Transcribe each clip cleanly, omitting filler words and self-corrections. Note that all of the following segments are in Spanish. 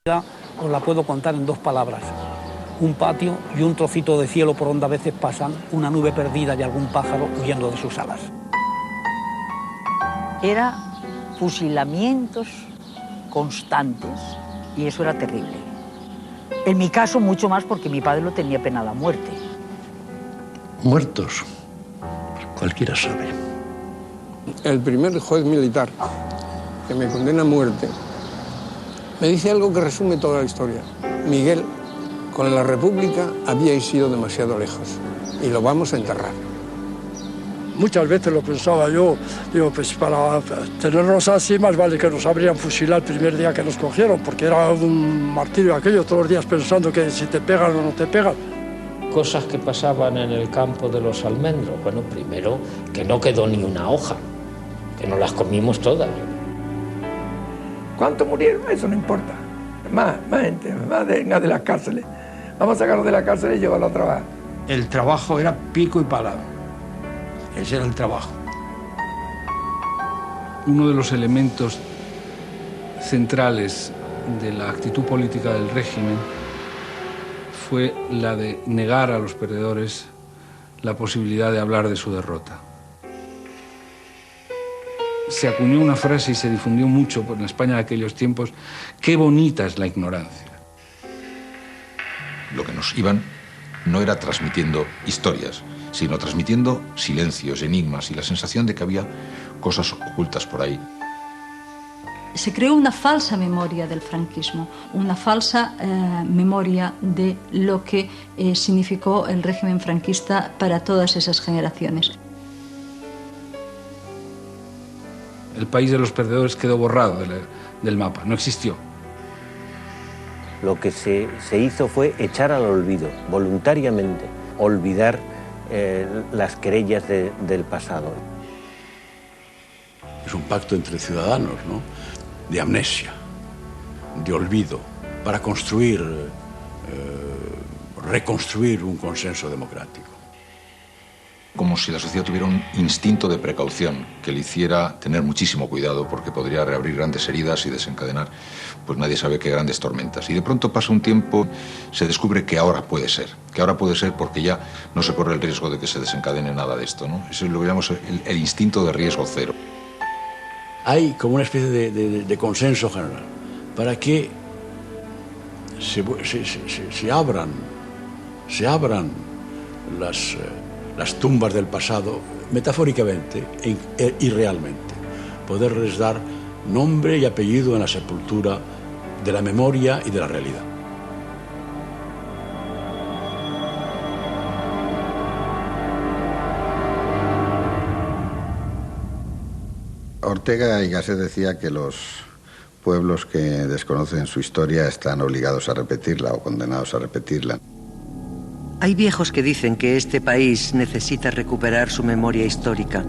Os la puedo contar en dos palabras: un patio y un trocito de cielo por donde a veces pasan una nube perdida y algún pájaro huyendo de sus alas. Era fusilamientos constantes y eso era terrible. En mi caso mucho más porque mi padre lo tenía penado a muerte. Muertos, cualquiera sabe. El primer juez militar que me condena a muerte me dice algo que resume toda la historia. Miguel, con la República habíais ido demasiado lejos y lo vamos a enterrar. Muchas veces lo pensaba yo, digo, pues para tenernos así más vale que nos habrían fusilado el primer día que nos cogieron, porque era un martirio aquello, todos los días pensando que si te pegan o no te pegan. Cosas que pasaban en el campo de los almendros. Bueno, primero, que no quedó ni una hoja, que nos las comimos todas. ¿Cuántos murieron? Eso no importa. Más gente, más de las cárceles. Vamos a sacarlos de la cárcel y llevarlos a trabajar. El trabajo era pico y pala. Ese era el trabajo. Uno de los elementos centrales de la actitud política del régimen fue la de negar a los perdedores la posibilidad de hablar de su derrota. Se acuñó una frase y se difundió mucho en España de aquellos tiempos: qué bonita es la ignorancia. Lo que nos iban no era transmitiendo historias, sino transmitiendo silencios, enigmas y la sensación de que había cosas ocultas por ahí. Se creó una falsa memoria del franquismo, una falsa memoria de lo que significó el régimen franquista para todas esas generaciones. El país de los perdedores quedó borrado del mapa, no existió. Lo que se hizo fue echar al olvido, voluntariamente, olvidar las querellas del pasado. Es un pacto entre ciudadanos, ¿no?, de amnesia, de olvido, para reconstruir un consenso democrático. Como si la sociedad tuviera un instinto de precaución que le hiciera tener muchísimo cuidado porque podría reabrir grandes heridas y desencadenar, pues nadie sabe qué grandes tormentas. Y de pronto pasa un tiempo, se descubre que ahora puede ser porque ya no se corre el riesgo de que se desencadene nada de esto, ¿no? Eso es lo que llamamos el instinto de riesgo cero. Hay como una especie de consenso general para que se abran las tumbas del pasado, metafóricamente y realmente. Poderles dar nombre y apellido en la sepultura de la memoria y de la realidad. Ortega y Gasset decía que los pueblos que desconocen su historia están obligados a repetirla o condenados a repetirla. Hay viejos que dicen que este país necesita recuperar su memoria histórica,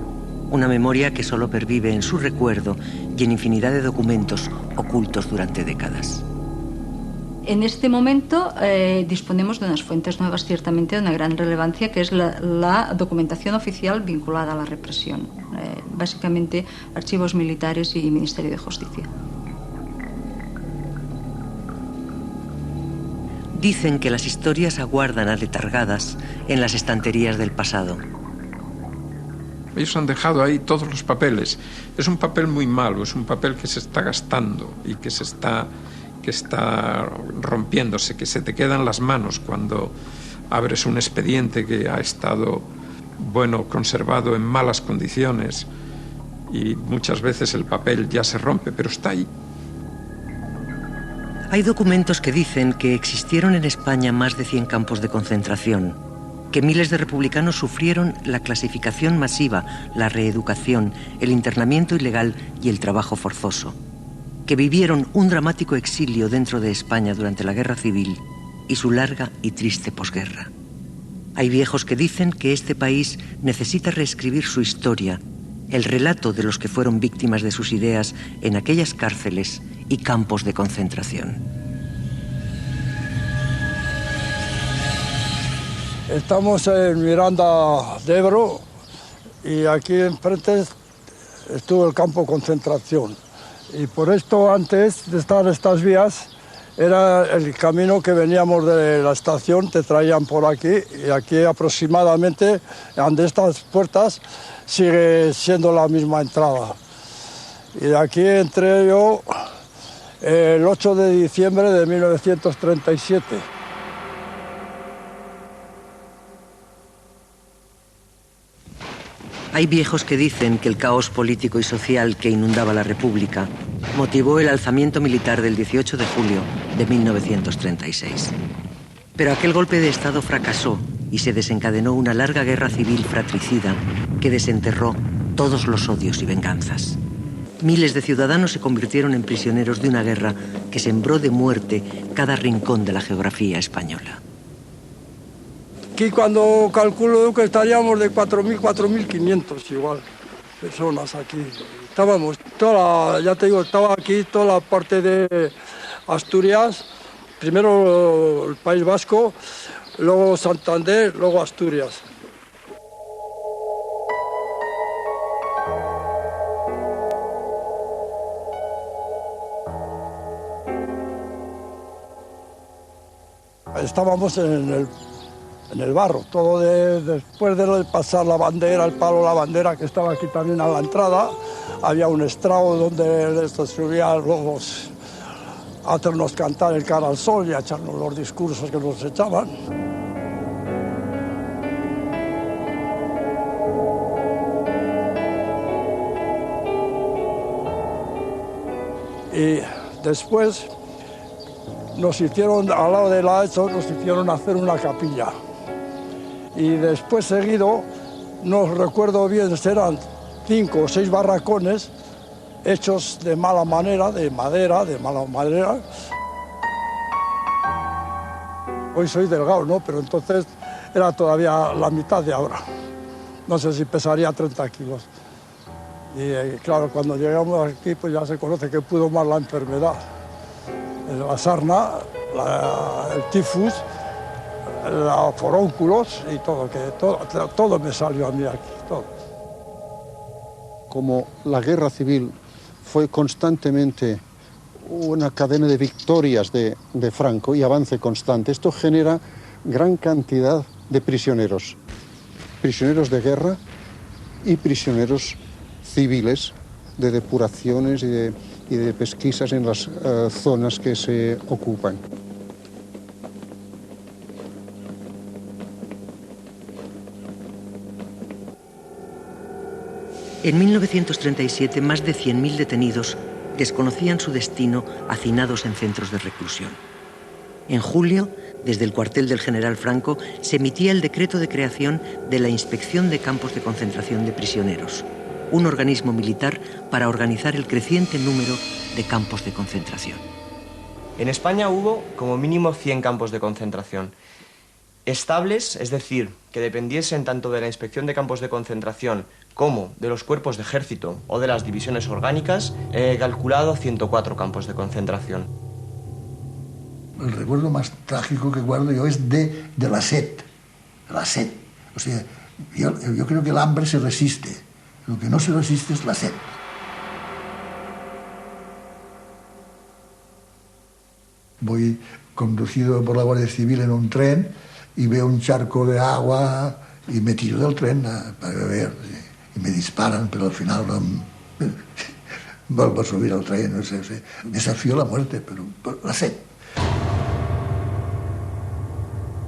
una memoria que solo pervive en su recuerdo y en infinidad de documentos ocultos durante décadas. En este momento disponemos de unas fuentes nuevas ciertamente de una gran relevancia, que es la documentación oficial vinculada a la represión, básicamente archivos militares y Ministerio de Justicia. Dicen que las historias aguardan aletargadas en las estanterías del pasado. Ellos han dejado ahí todos los papeles. Es un papel muy malo, es un papel que se está gastando y que está rompiéndose, que se te quedan las manos cuando abres un expediente que ha estado, conservado en malas condiciones, y muchas veces el papel ya se rompe, pero está ahí. Hay documentos que dicen que existieron en España más de 100 campos de concentración, que miles de republicanos sufrieron la clasificación masiva, la reeducación, el internamiento ilegal y el trabajo forzoso, que vivieron un dramático exilio dentro de España durante la Guerra Civil y su larga y triste posguerra. Hay viejos que dicen que este país necesita reescribir su historia, el relato de los que fueron víctimas de sus ideas en aquellas cárceles y campos de concentración. Estamos en Miranda de Ebro y aquí enfrente estuvo el campo de concentración. Y por esto, antes de estar estas vías, era el camino que veníamos de la estación, te traían por aquí, y aquí aproximadamente, ante estas puertas, sigue siendo la misma entrada. Y de aquí entré yo el 8 de diciembre de 1937. Hay viejos que dicen que el caos político y social que inundaba la República motivó el alzamiento militar del 18 de julio de 1936. Pero aquel golpe de Estado fracasó y se desencadenó una larga guerra civil fratricida que desenterró todos los odios y venganzas. Miles de ciudadanos se convirtieron en prisioneros de una guerra que sembró de muerte cada rincón de la geografía española. Aquí cuando calculo que estaríamos de 4.000, 4.500 igual personas aquí. Estábamos, ya te digo, estaba aquí toda la parte de Asturias, primero el País Vasco, luego Santander, luego Asturias. Estábamos en el barro, todo después de pasar la bandera, el palo la bandera que estaba aquí también a la entrada, había un estrado donde se subían los a hacernos cantar el cara al sol y a echarnos los discursos que nos echaban. Y después nos hicieron, al lado de la ESO, nos hicieron hacer una capilla. Y después seguido, no recuerdo bien, serán 5 o 6 barracones hechos de mala manera, de madera, de mala madera. Hoy soy delgado, ¿no? Pero entonces era todavía la mitad de ahora. No sé si pesaría 30 kilos. Y claro, cuando llegamos aquí, pues ya se conoce que pudo más la enfermedad. La sarna, el tifus, los forúnculos y todo, que todo me salió a mí aquí, todo. Como la guerra civil fue constantemente una cadena de victorias de Franco y avance constante, esto genera gran cantidad de prisioneros, prisioneros de guerra y prisioneros civiles de depuraciones y de pesquisas en las zonas que se ocupan. En 1937, más de 100.000 detenidos desconocían su destino hacinados en centros de reclusión. En julio, desde el cuartel del general Franco, se emitía el decreto de creación de la Inspección de Campos de Concentración de Prisioneros, un organismo militar para organizar el creciente número de campos de concentración. En España hubo como mínimo 100 campos de concentración. Estables, es decir, que dependiesen tanto de la Inspección de Campos de Concentración como de los cuerpos de ejército o de las divisiones orgánicas, he calculado 104 campos de concentración. El recuerdo más trágico que guardo yo es de la sed. La sed. O sea, yo creo que el hambre se resiste. Lo que no se resiste es la sed. Voy conducido por la Guardia Civil en un tren y veo un charco de agua y me tiro del tren para beber. Y me disparan, pero al final no, vuelvo a subir al tren. No sé, desafío la muerte, pero la sed.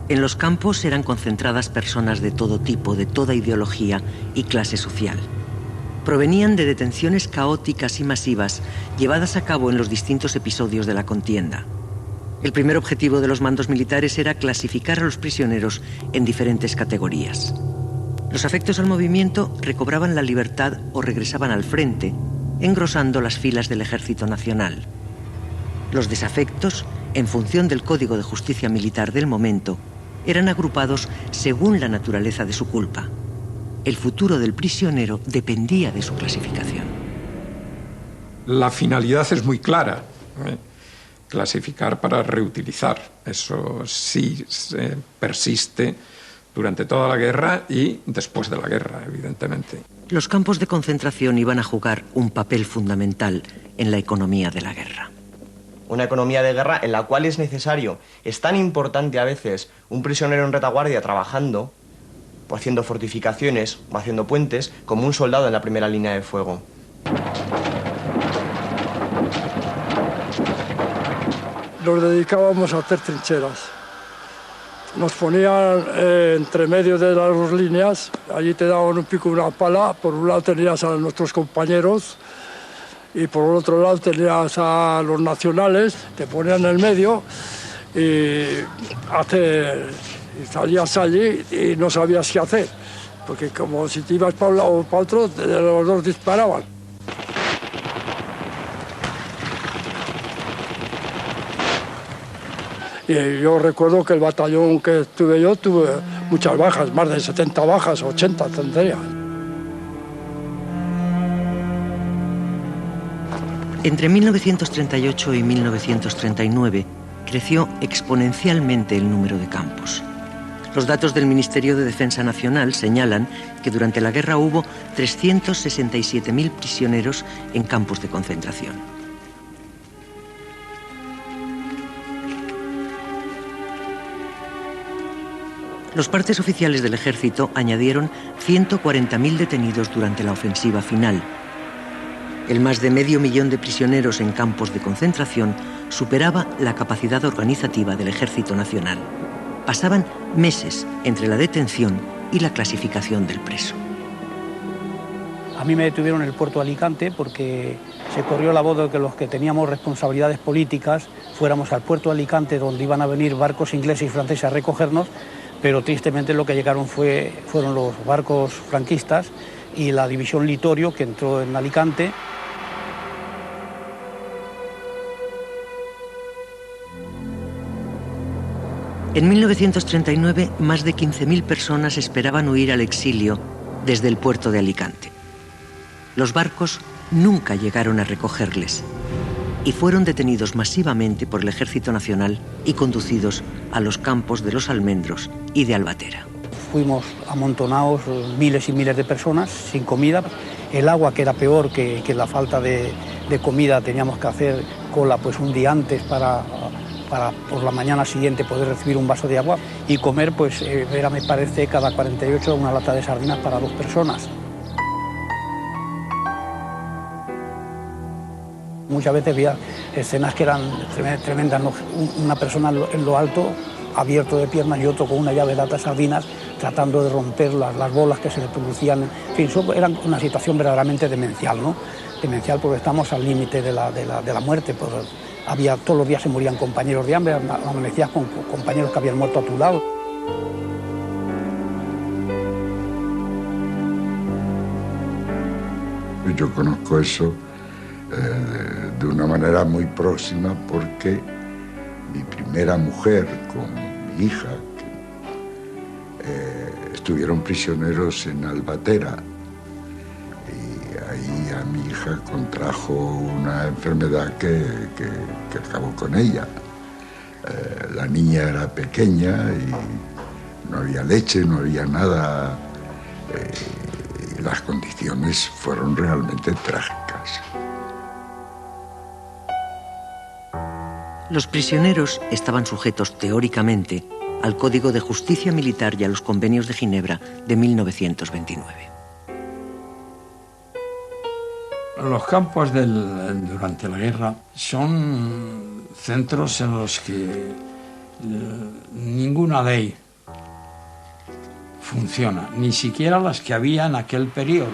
En los campos eran concentradas personas de todo tipo, de toda ideología y clase social. Provenían de detenciones caóticas y masivas llevadas a cabo en los distintos episodios de la contienda. El primer objetivo de los mandos militares era clasificar a los prisioneros en diferentes categorías. Los afectos al movimiento recobraban la libertad o regresaban al frente, engrosando las filas del Ejército Nacional. Los desafectos, en función del Código de Justicia Militar del momento, eran agrupados según la naturaleza de su culpa. El futuro del prisionero dependía de su clasificación. La finalidad es muy clara. Clasificar para reutilizar. Eso sí persiste durante toda la guerra y después de la guerra, evidentemente. Los campos de concentración iban a jugar un papel fundamental en la economía de la guerra. una economía de guerra en la cual es necesario, es tan importante a veces un prisionero en retaguardia trabajando, o haciendo fortificaciones o haciendo puentes, como un soldado en la primera línea de fuego. Nos dedicábamos a hacer trincheras. Nos ponían entre medio de las dos líneas, allí te daban un pico y una pala, por un lado tenías a nuestros compañeros y por el otro lado tenías a los nacionales, te ponían en el medio y salías allí y no sabías qué hacer, porque como si te ibas para un lado o para otro, los dos disparaban. Y yo recuerdo que el batallón que estuve yo tuve muchas bajas, más de 70 bajas, 80 tendría. Entre 1938 y 1939 creció exponencialmente el número de campos. Los datos del Ministerio de Defensa Nacional señalan que durante la guerra hubo 367.000 prisioneros en campos de concentración. Los partes oficiales del ejército añadieron 140.000 detenidos durante la ofensiva final. El más de 500.000 de prisioneros en campos de concentración superaba la capacidad organizativa del Ejército Nacional. Pasaban meses entre la detención y la clasificación del preso. A mí me detuvieron en el puerto de Alicante porque se corrió la voz de que los que teníamos responsabilidades políticas fuéramos al puerto de Alicante, donde iban a venir barcos ingleses y franceses a recogernos, pero tristemente lo que llegaron fueron los barcos franquistas y la división Litorio, que entró en Alicante. En 1939, más de 15.000 personas esperaban huir al exilio desde el puerto de Alicante. Los barcos nunca llegaron a recogerles y fueron detenidos masivamente por el Ejército Nacional y conducidos a los campos de Los Almendros y de Albatera. Fuimos amontonados miles y miles de personas sin comida. El agua, que era peor que la falta de comida, teníamos que hacer cola pues un día antes para por la mañana siguiente poder recibir un vaso de agua y comer, pues era, me parece, cada 48 una lata de sardinas para 2 personas. Muchas veces había escenas que eran tremendas, ¿no? Una persona en lo alto, abierto de piernas, y otro con una llave de lata de sardinas, tratando de romper las bolas que se le producían. En fin, eso era una situación verdaderamente demencial, ¿no? Demencial porque estamos al límite de la muerte. Pues, todos los días se morían compañeros de hambre, amanecías con compañeros que habían muerto a tu lado. Yo conozco eso de una manera muy próxima porque mi primera mujer con mi hija estuvieron prisioneros en Albatera y ahí a mi hija contrajo una enfermedad que acabó con ella. La niña era pequeña y no había leche, no había nada. Las condiciones fueron realmente trágicas. Los prisioneros estaban sujetos teóricamente al Código de Justicia Militar y a los Convenios de Ginebra de 1929. Los campos durante la guerra son centros en los que ninguna ley funciona, ni siquiera las que había en aquel periodo.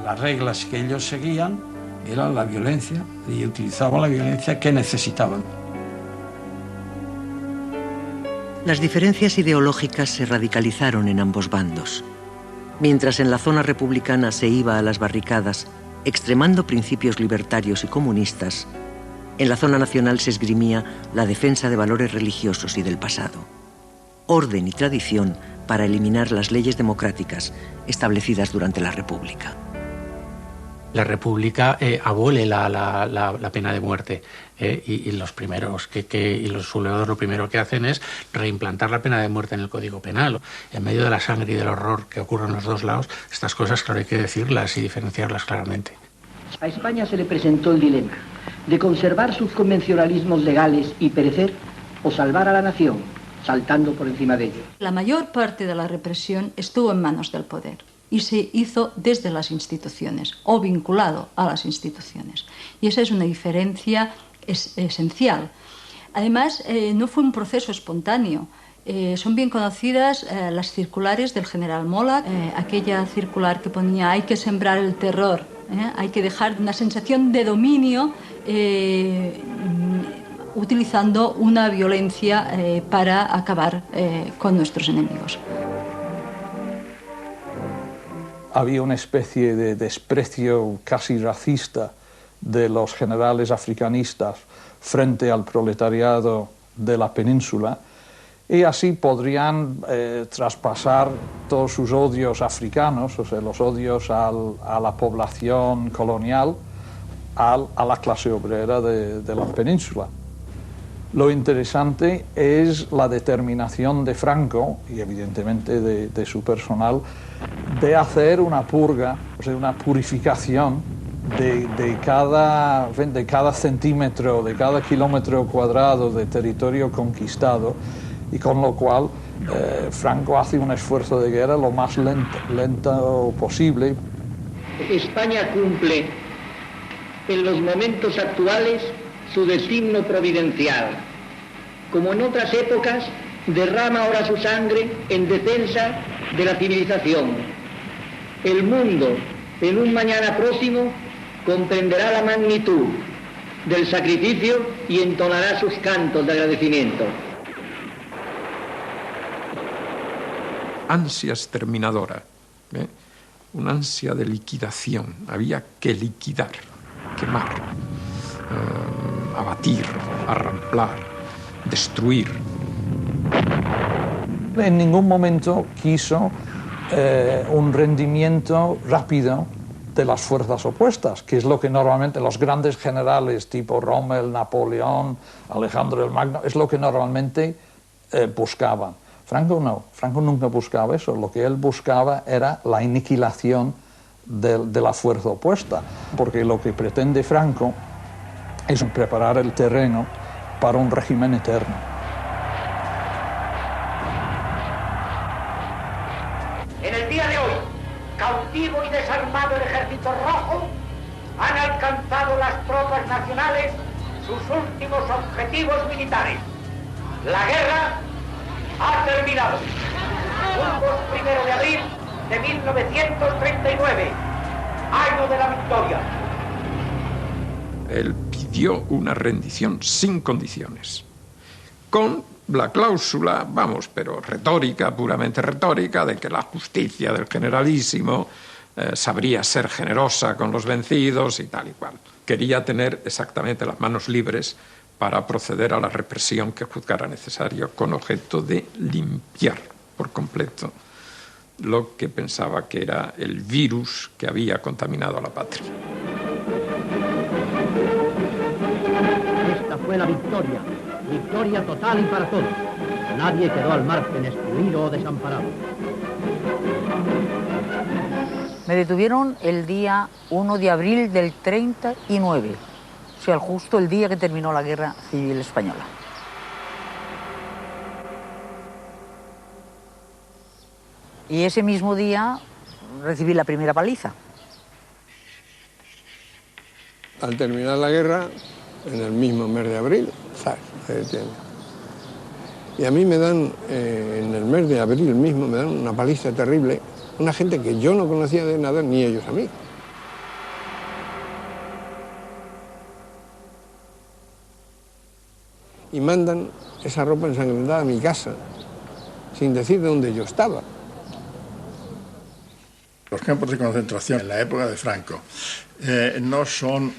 Las reglas que ellos seguían eran la violencia y utilizaban la violencia que necesitaban. Las diferencias ideológicas se radicalizaron en ambos bandos. Mientras en la zona republicana se iba a las barricadas, extremando principios libertarios y comunistas, en la zona nacional se esgrimía la defensa de valores religiosos y del pasado. Orden y tradición para eliminar las leyes democráticas establecidas durante la República. la República abole la pena de muerte. Y los primeros y los sublevados lo primero que hacen es reimplantar la pena de muerte en el Código Penal. En medio de la sangre y del horror que ocurre en los dos lados, estas cosas, claro, hay que decirlas y diferenciarlas claramente. A España se le presentó el dilema de conservar sus convencionalismos legales y perecer, o salvar a la nación, saltando por encima de ellos. La mayor parte de la represión estuvo en manos del poder y se hizo desde las instituciones o vinculado a las instituciones. Y esa es una diferencia esencial. Además, no fue un proceso espontáneo. Son bien conocidas las circulares del general Mola, aquella circular que ponía hay que sembrar el terror, hay que dejar una sensación de dominio utilizando una violencia para acabar con nuestros enemigos. Había una especie de desprecio casi racista de los generales africanistas frente al proletariado de la península, y así podrían traspasar todos sus odios africanos, o sea, los odios a la población colonial, a la clase obrera de la península. Lo interesante es la determinación de Franco, y evidentemente de su personal, de hacer una purga, o sea, una purificación de cada centímetro, de cada kilómetro cuadrado de territorio conquistado, y con lo cual Franco hace un esfuerzo de guerra lo más lento posible. España cumple en los momentos actuales su destino providencial. Como en otras épocas, derrama ahora su sangre en defensa de la civilización. El mundo, en un mañana próximo, comprenderá la magnitud del sacrificio y entonará sus cantos de agradecimiento. Ansia exterminadora, una ansia de liquidación. Había que liquidar, quemar, abatir, arramplar, destruir. En ningún momento quiso un rendimiento rápido de las fuerzas opuestas, que es lo que normalmente los grandes generales tipo Rommel, Napoleón, Alejandro el Magno, es lo que normalmente buscaban. Franco no, Franco nunca buscaba eso. Lo que él buscaba era la aniquilación de la fuerza opuesta, porque lo que pretende Franco es preparar el terreno para un régimen eterno. En el día de hoy, cautivo y desarmado el ejército rojo, han alcanzado las tropas nacionales sus últimos objetivos militares. La guerra ha terminado. Un 1 de abril de 1939, año de la victoria. Él pidió una rendición sin condiciones, con la cláusula, pero retórica, puramente retórica, de que la justicia del generalísimo sabría ser generosa con los vencidos y tal y cual. Quería tener exactamente las manos libres para proceder a la represión que juzgara necesario, con objeto de limpiar por completo lo que pensaba que era el virus que había contaminado a la patria. Esta fue la victoria, victoria total y para todos. Nadie quedó al margen, excluido o desamparado. Me detuvieron el día 1 de abril del 39, o sea, justo el día que terminó la Guerra Civil Española. Y ese mismo día recibí la primera paliza. Al terminar la guerra, en el mismo mes de abril, ¡zas!, se detiene. Y a mí me dan, en el mes de abril mismo, me dan una paliza terrible, una gente que yo no conocía de nada, ni ellos a mí. Y mandan esa ropa ensangrentada a mi casa, sin decir de dónde yo estaba. Los campos de concentración en la época de Franco no son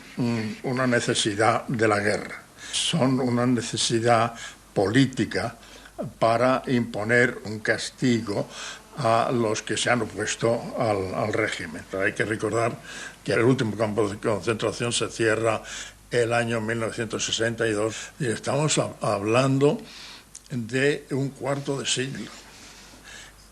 una necesidad de la guerra, son una necesidad política para imponer un castigo a los que se han opuesto al régimen. Pero hay que recordar que el último campo de concentración se cierra el año 1962 y estamos hablando de un cuarto de siglo.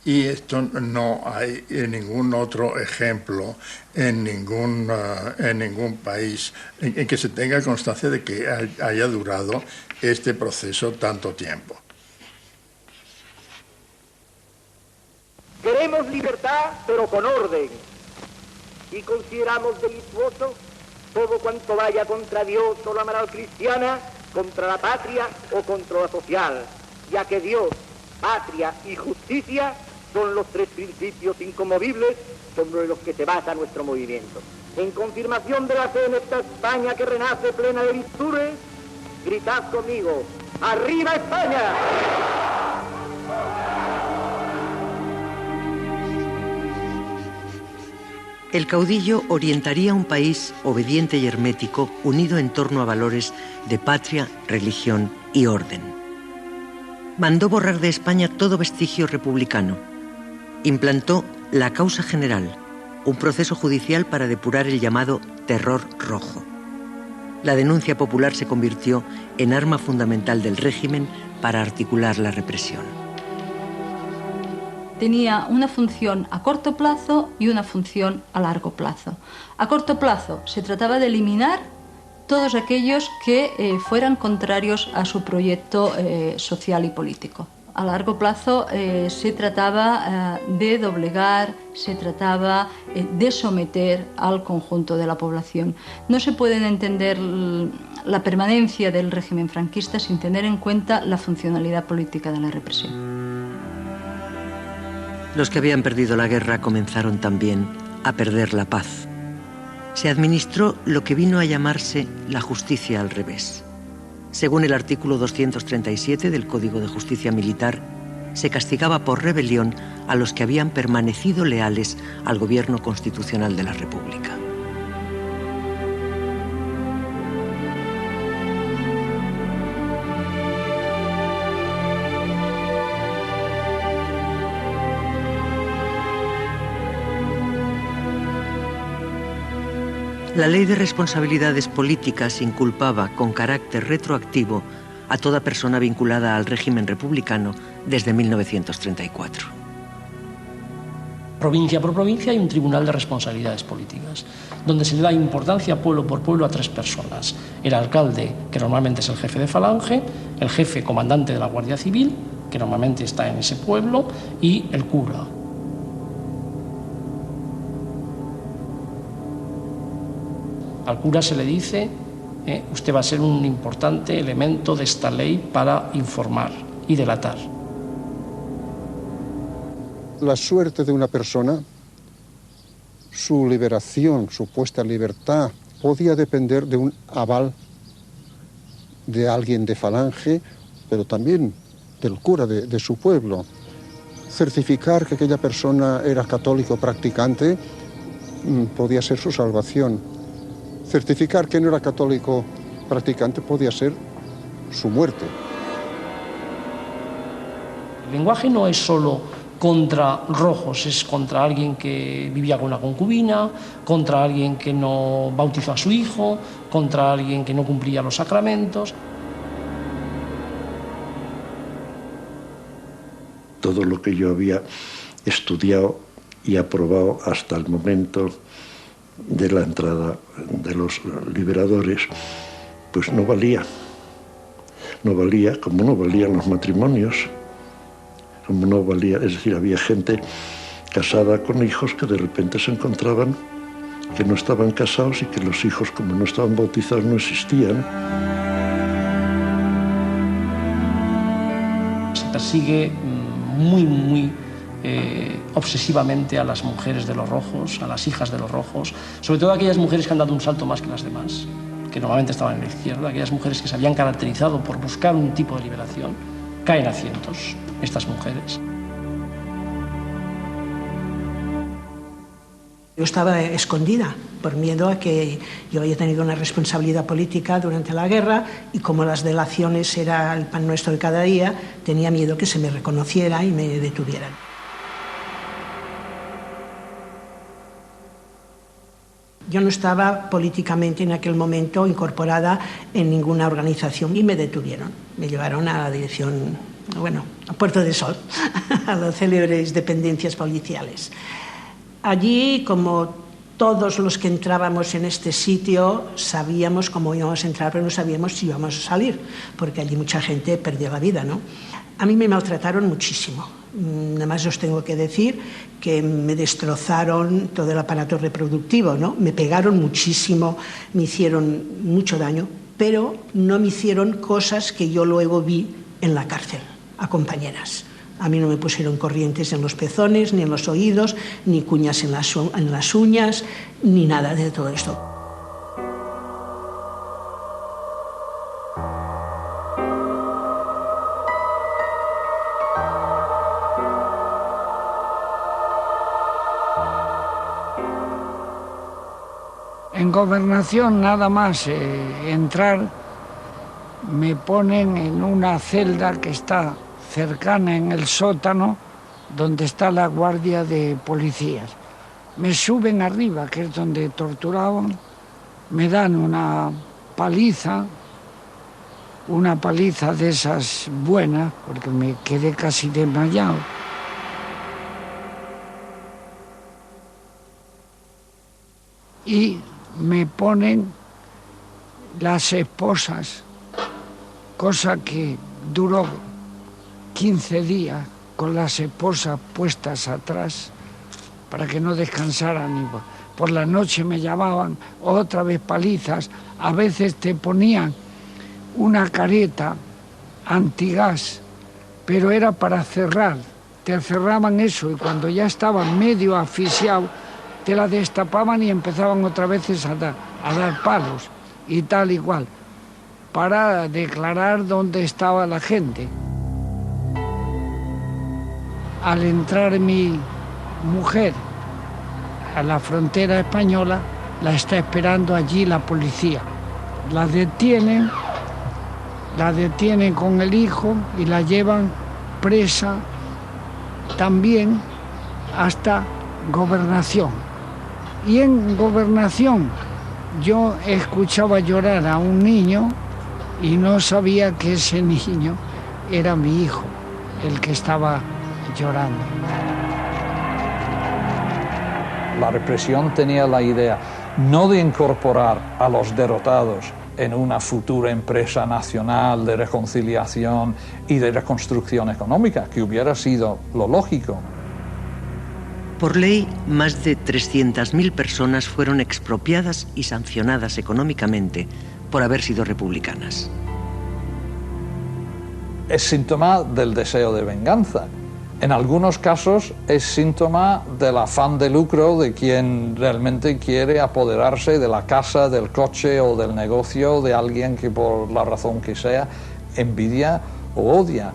Y esto no hay ningún otro ejemplo en ningún país en que se tenga constancia de que haya durado este proceso tanto tiempo. Queremos libertad, pero con orden, y consideramos delituoso todo cuanto vaya contra Dios o la moral cristiana, contra la patria o contra la social, ya que Dios, patria y justicia son los tres principios inconmovibles sobre los que se basa nuestro movimiento. En confirmación de la fe en esta España que renace plena de virtudes, gritad conmigo: ¡Arriba España! El caudillo orientaría un país obediente y hermético, unido en torno a valores de patria, religión y orden. Mandó borrar de España todo vestigio republicano. Implantó la causa general, un proceso judicial para depurar el llamado terror rojo. La denuncia popular se convirtió en arma fundamental del régimen para articular la represión. Tenía una función a corto plazo y una función a largo plazo. A corto plazo se trataba de eliminar todos aquellos que fueran contrarios a su proyecto social y político. A largo plazo se trataba de doblegar, se trataba de someter al conjunto de la población. No se puede entender la permanencia del régimen franquista sin tener en cuenta la funcionalidad política de la represión. Los que habían perdido la guerra comenzaron también a perder la paz. Se administró lo que vino a llamarse la justicia al revés. Según el artículo 237 del Código de Justicia Militar, se castigaba por rebelión a los que habían permanecido leales al gobierno constitucional de la República. La Ley de Responsabilidades Políticas inculpaba con carácter retroactivo a toda persona vinculada al régimen republicano desde 1934. Provincia por provincia hay un tribunal de responsabilidades políticas, donde se le da importancia pueblo por pueblo a tres personas. El alcalde, que normalmente es el jefe de falange, el jefe comandante de la Guardia Civil, que normalmente está en ese pueblo, y el cura. Al cura se le dice, usted va a ser un importante elemento de esta ley para informar y delatar. La suerte de una persona, su liberación, su puesta en libertad, podía depender de un aval de alguien de falange, pero también del cura de su pueblo. Certificar que aquella persona era católico practicante podía ser su salvación. Certificar que no era católico practicante podía ser su muerte. El lenguaje no es solo contra rojos, es contra alguien que vivía con una concubina, contra alguien que no bautizó a su hijo, contra alguien que no cumplía los sacramentos. Todo lo que yo había estudiado y aprobado hasta el momento de la entrada de los liberadores, pues no valía. No valía, como no valían los matrimonios, como no valía, es decir, había gente casada con hijos que de repente se encontraban que no estaban casados y que los hijos, como no estaban bautizados, no existían. Se persigue muy obsesivamente a las mujeres de los rojos, a las hijas de los rojos, sobre todo aquellas mujeres que han dado un salto más que las demás, que normalmente estaban en la izquierda, aquellas mujeres que se habían caracterizado por buscar un tipo de liberación, caen a cientos estas mujeres. Yo estaba escondida por miedo a que yo había tenido una responsabilidad política durante la guerra y como las delaciones era el pan nuestro de cada día, tenía miedo que se me reconociera y me detuvieran. Yo no estaba políticamente en aquel momento incorporada en ninguna organización y me detuvieron. Me llevaron a la dirección, bueno, a Puerto de Sol, a las célebres dependencias policiales. Allí, como todos los que entrábamos en este sitio, sabíamos cómo íbamos a entrar, pero no sabíamos si íbamos a salir, porque allí mucha gente perdió la vida, ¿no? A mí me maltrataron muchísimo. Nada más os tengo que decir que me destrozaron todo el aparato reproductivo, ¿no? Me pegaron muchísimo, me hicieron mucho daño, pero no me hicieron cosas que yo luego vi en la cárcel a compañeras. A mí no me pusieron corrientes en los pezones, ni en los oídos, ni cuñas en las uñas, ni nada de todo esto. En Gobernación, nada más entrar, me ponen en una celda que está cercana en el sótano, donde está la guardia de policías. Me suben arriba, que es donde torturaban, me dan una paliza de esas buenas, porque me quedé casi desmayado. Y me ponen las esposas, cosa que duró 15 días con las esposas puestas atrás para que no descansaran. Por la noche me llamaban, otra vez palizas, a veces te ponían una careta antigás, pero era para cerrar, te cerraban eso y cuando ya estaba medio asfixiado te la destapaban y empezaban otra vez a dar palos y tal y cual, para declarar dónde estaba la gente. Al entrar mi mujer a la frontera española, la está esperando allí la policía. La detienen con el hijo y la llevan presa también hasta Gobernación. Y en Gobernación yo escuchaba llorar a un niño y no sabía que ese niño era mi hijo, el que estaba llorando. La represión tenía la idea no de incorporar a los derrotados en una futura empresa nacional de reconciliación y de reconstrucción económica, que hubiera sido lo lógico. Por ley, más de 300.000 personas fueron expropiadas y sancionadas económicamente por haber sido republicanas. Es síntoma del deseo de venganza. En algunos casos es síntoma del afán de lucro de quien realmente quiere apoderarse de la casa, del coche o del negocio de alguien que por la razón que sea envidia o odia.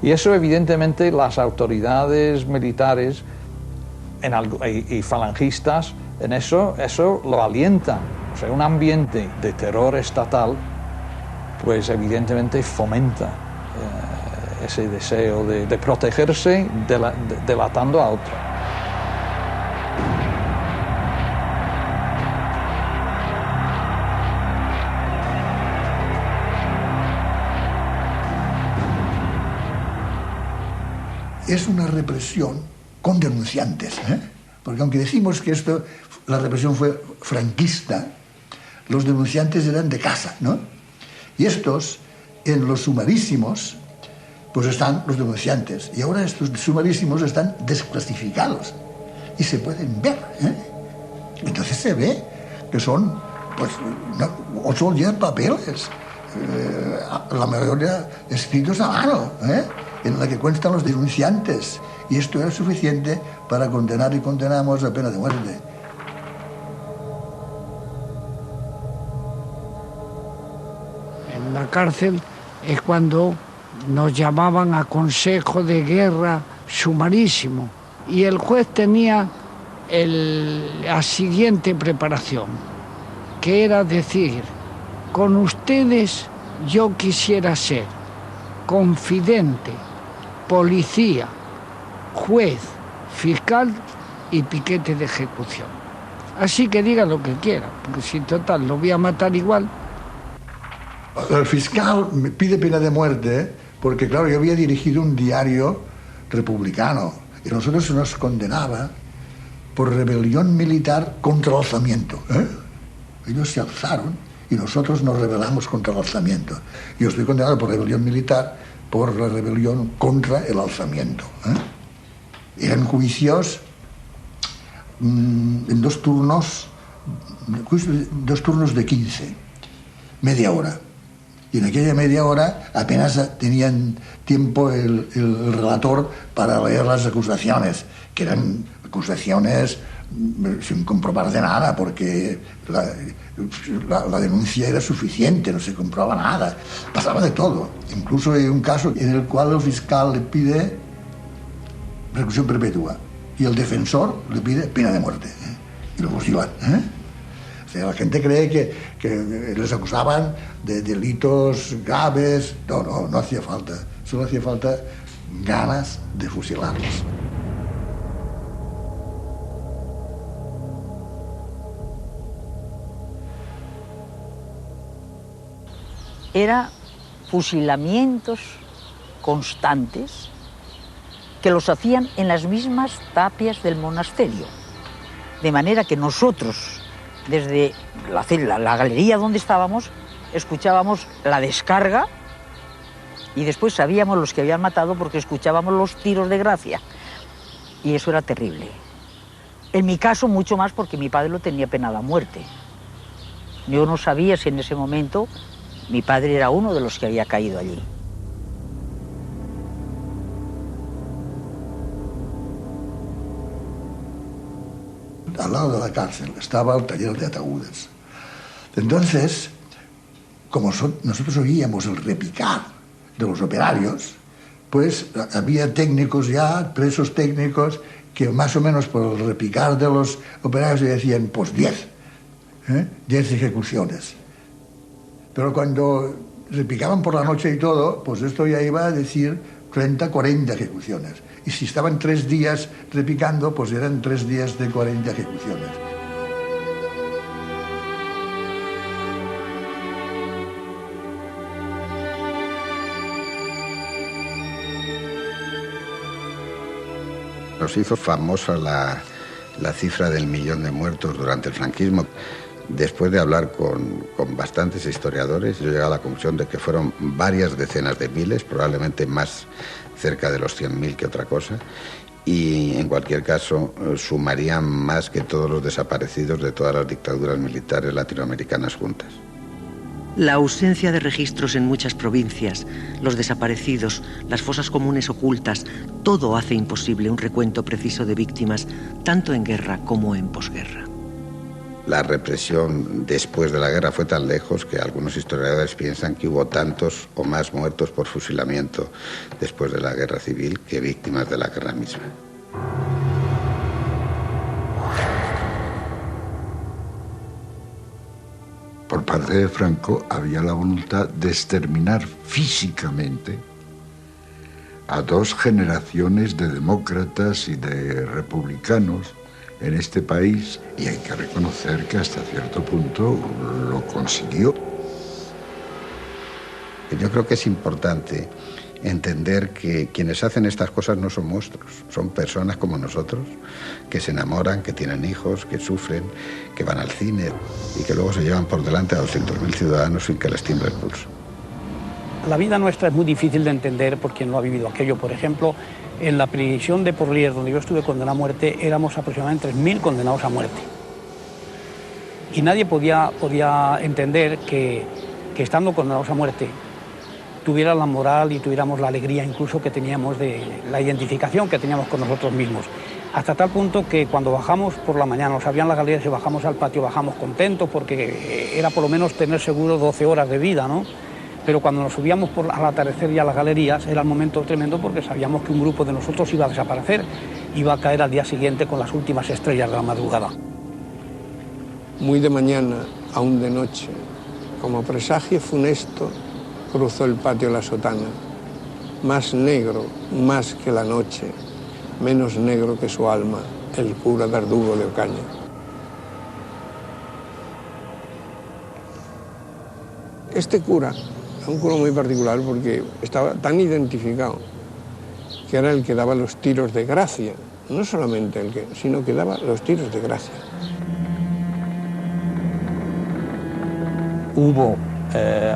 Y eso evidentemente las autoridades militares y falangistas en eso lo alientan. O sea, un ambiente de terror estatal pues evidentemente fomenta ese deseo de protegerse delatando a otro. Es una represión con denunciantes, porque aunque decimos que la represión fue franquista, los denunciantes eran de casa, ¿no? Y estos, en los sumarísimos, pues están los denunciantes. Y ahora estos sumarísimos están desclasificados y se pueden ver. Entonces se ve que son, pues, 8 o 10 papeles, la mayoría escritos a mano, en la que cuentan los denunciantes. Y esto era suficiente para condenar y condenamos a pena de muerte. En la cárcel es cuando nos llamaban a consejo de guerra sumarísimo y el juez tenía la siguiente preparación, que era decir: con ustedes yo quisiera ser confidente, policía, juez, fiscal y piquete de ejecución. Así que diga lo que quiera, porque si total lo voy a matar igual. El fiscal me pide pena de muerte porque, claro, yo había dirigido un diario republicano y nosotros se nos condenaba por rebelión militar contra el alzamiento. Ellos se alzaron y nosotros nos rebelamos contra el alzamiento. Yo estoy condenado por rebelión militar por la rebelión contra el alzamiento. Eran juicios en dos turnos de 15, media hora. Y en aquella media hora apenas tenían tiempo el relator para leer las acusaciones, que eran acusaciones sin comprobar de nada, porque la denuncia era suficiente, no se comprobaba nada. Pasaba de todo. Incluso hay un caso en el cual el fiscal le pide reclusión perpetua y el defensor le pide pena de muerte. Y lo fusilan. O sea, la gente cree que les acusaban de delitos graves. No hacía falta. Solo hacía falta ganas de fusilarlos. Era fusilamientos constantes que los hacían en las mismas tapias del monasterio. De manera que nosotros, desde la galería donde estábamos, escuchábamos la descarga y después sabíamos los que habían matado porque escuchábamos los tiros de gracia. Y eso era terrible. En mi caso, mucho más porque mi padre lo tenía penado a muerte. Yo no sabía si en ese momento mi padre era uno de los que había caído allí. Al lado de la cárcel estaba el taller de ataúdes. Entonces, como nosotros oíamos el repicar de los operarios, pues había técnicos ya, presos técnicos, que más o menos por el repicar de los operarios decían, pues 10 ejecuciones. Pero cuando repicaban por la noche y todo, pues esto ya iba a decir 30, 40 ejecuciones. Y si estaban 3 días repicando, pues eran 3 días de 40 ejecuciones. Nos hizo famosa la cifra del 1.000.000 de muertos durante el franquismo. Después de hablar con bastantes historiadores, yo llegué a la conclusión de que fueron varias decenas de miles, probablemente más cerca de los 100.000 que otra cosa, y en cualquier caso sumarían más que todos los desaparecidos de todas las dictaduras militares latinoamericanas juntas. La ausencia de registros en muchas provincias, los desaparecidos, las fosas comunes ocultas, todo hace imposible un recuento preciso de víctimas, tanto en guerra como en posguerra. La represión después de la guerra fue tan lejos que algunos historiadores piensan que hubo tantos o más muertos por fusilamiento después de la guerra civil que víctimas de la guerra misma. Por parte de Franco había la voluntad de exterminar físicamente a 2 generaciones de demócratas y de republicanos en este país, y hay que reconocer que hasta cierto punto lo consiguió. Yo creo que es importante entender que quienes hacen estas cosas no son monstruos, son personas como nosotros, que se enamoran, que tienen hijos, que sufren, que van al cine y que luego se llevan por delante a 200.000 ciudadanos sin que les tiemble el pulso. La vida nuestra es muy difícil de entender por quien no ha vivido aquello. Por ejemplo, en la prisión de Porlier, donde yo estuve condenado a muerte, éramos aproximadamente 3.000 condenados a muerte. Y nadie podía entender que estando condenados a muerte tuviera la moral y tuviéramos la alegría incluso que teníamos de la identificación que teníamos con nosotros mismos. Hasta tal punto que cuando bajamos por la mañana, nos abrían las galerías y bajamos al patio, bajamos contentos porque era por lo menos tener seguro 12 horas de vida, ¿no? Pero cuando nos subíamos al atardecer ya a las galerías era el momento tremendo porque sabíamos que un grupo de nosotros iba a desaparecer, iba a caer al día siguiente con las últimas estrellas de la madrugada. Muy de mañana, aún de noche, como presagio funesto, cruzó el patio la sotana, más negro, más que la noche, menos negro que su alma, el cura Verdugo de Ocaña. Este cura, un cura muy particular porque estaba tan identificado que era el que daba los tiros de gracia, no solamente el que, sino que daba los tiros de gracia. Hubo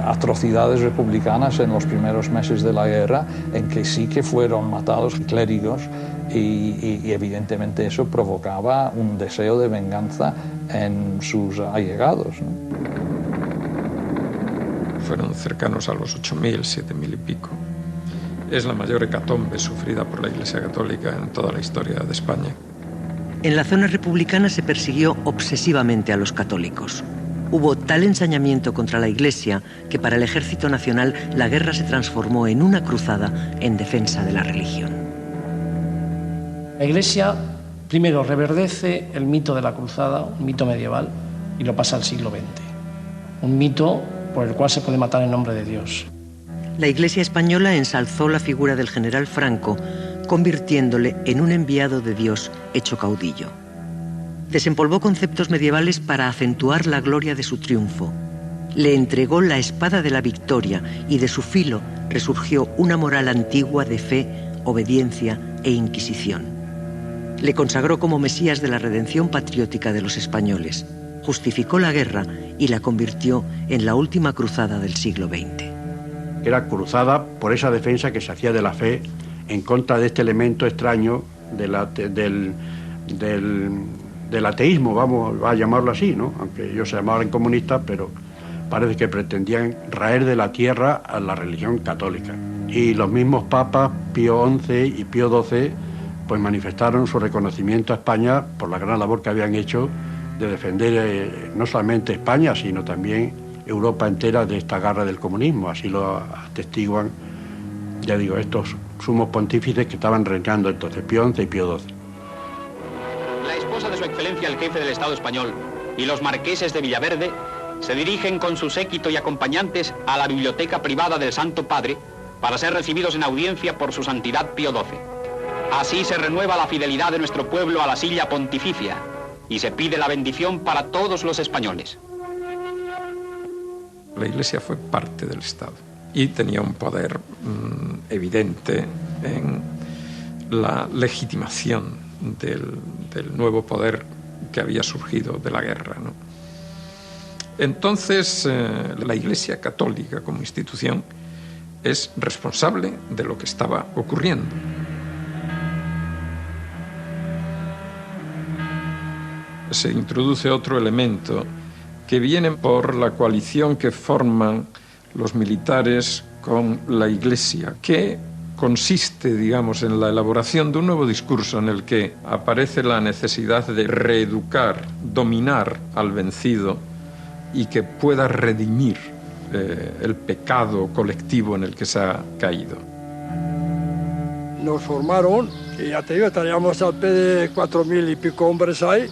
atrocidades republicanas en los primeros meses de la guerra en que sí que fueron matados clérigos y evidentemente eso provocaba un deseo de venganza en sus allegados, ¿no? Fueron cercanos a los 8.000, 7.000 y pico. Es la mayor hecatombe sufrida por la Iglesia Católica en toda la historia de España. En la zona republicana se persiguió obsesivamente a los católicos. Hubo tal ensañamiento contra la Iglesia que para el Ejército Nacional la guerra se transformó en una cruzada en defensa de la religión. La Iglesia primero reverdece el mito de la cruzada, un mito medieval, y lo pasa al siglo XX. Un mito por el cual se puede matar en nombre de Dios. La Iglesia española ensalzó la figura del general Franco, convirtiéndole en un enviado de Dios hecho caudillo. Desempolvó conceptos medievales para acentuar la gloria de su triunfo. Le entregó la espada de la victoria y de su filo resurgió una moral antigua de fe, obediencia e inquisición. Le consagró como Mesías de la redención patriótica de los españoles. Justificó la guerra y la convirtió en la última cruzada del siglo XX. Era cruzada por esa defensa que se hacía de la fe en contra de este elemento extraño del ateísmo, vamos a llamarlo así, ¿no? Aunque ellos se llamaban comunistas, pero parece que pretendían raer de la tierra a la religión católica. Y los mismos papas, Pío XI y Pío XII, pues manifestaron su reconocimiento a España por la gran labor que habían hecho de defender no solamente España, sino también Europa entera de esta garra del comunismo. Así lo atestiguan, ya digo, estos sumos pontífices que estaban reinando entonces, Pío XI y Pío XII. La esposa de su excelencia el jefe del Estado español y los marqueses de Villaverde se dirigen con su séquito y acompañantes a la biblioteca privada del Santo Padre para ser recibidos en audiencia por su santidad Pío XII. Así se renueva la fidelidad de nuestro pueblo a la silla pontificia y se pide la bendición para todos los españoles. La Iglesia fue parte del Estado y tenía un poder evidente en la legitimación del nuevo poder que había surgido de la guerra, ¿no? Entonces, la Iglesia Católica como institución es responsable de lo que estaba ocurriendo. Se introduce otro elemento que viene por la coalición que forman los militares con la Iglesia, que consiste, digamos, en la elaboración de un nuevo discurso en el que aparece la necesidad de reeducar, dominar al vencido y que pueda redimir el pecado colectivo en el que se ha caído. Nos formaron, y ya te digo, estaríamos al pie de 4.000 y pico hombres ahí,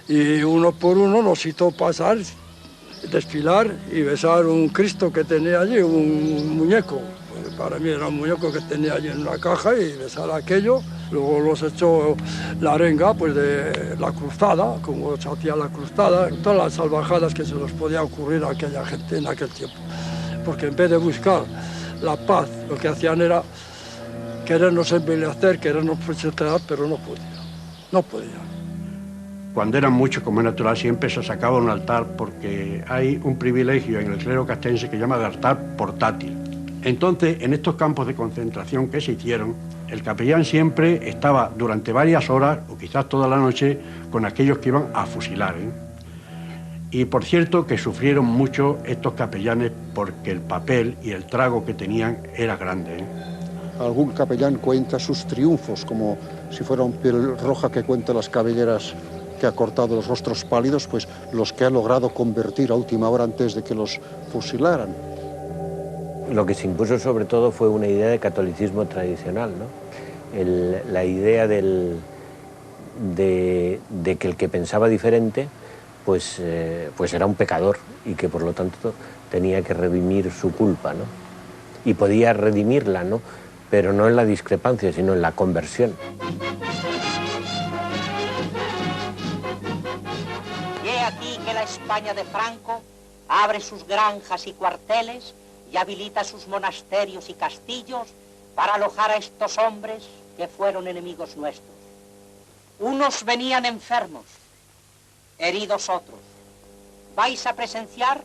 y uno por uno nos hizo pasar, desfilar y besar un Cristo que tenía allí, un muñeco. Para mí era un muñeco que tenía allí en una caja y besar aquello. Luego los echó la arenga pues de la cruzada, como se hacía la cruzada, todas las salvajadas que se les podía ocurrir a aquella gente en aquel tiempo. Porque en vez de buscar la paz, lo que hacían era querernos embelecer, querernos presentar, pero no podían. Cuando eran muchos, como es natural, siempre se sacaba un altar porque hay un privilegio en el clero castrense que se llama de altar portátil. Entonces, en estos campos de concentración que se hicieron, el capellán siempre estaba durante varias horas, o quizás toda la noche, con aquellos que iban a fusilar, ¿eh? Y por cierto que sufrieron mucho estos capellanes porque el papel y el trago que tenían era grande, ¿eh? Algún capellán cuenta sus triunfos, como si fuera un piel roja que cuenta las cabelleras que ha cortado los rostros pálidos, pues los que ha logrado convertir a última hora antes de que los fusilaran. Lo que se impuso sobre todo fue una idea de catolicismo tradicional, ¿no? La idea de que el que pensaba diferente pues era un pecador y que por lo tanto tenía que redimir su culpa, ¿no? Y podía redimirla, ¿no? Pero no en la discrepancia, sino en la conversión. Y he aquí que la España de Franco abre sus granjas y cuarteles y habilita sus monasterios y castillos para alojar a estos hombres que fueron enemigos nuestros. Unos venían enfermos, heridos otros. Vais a presenciar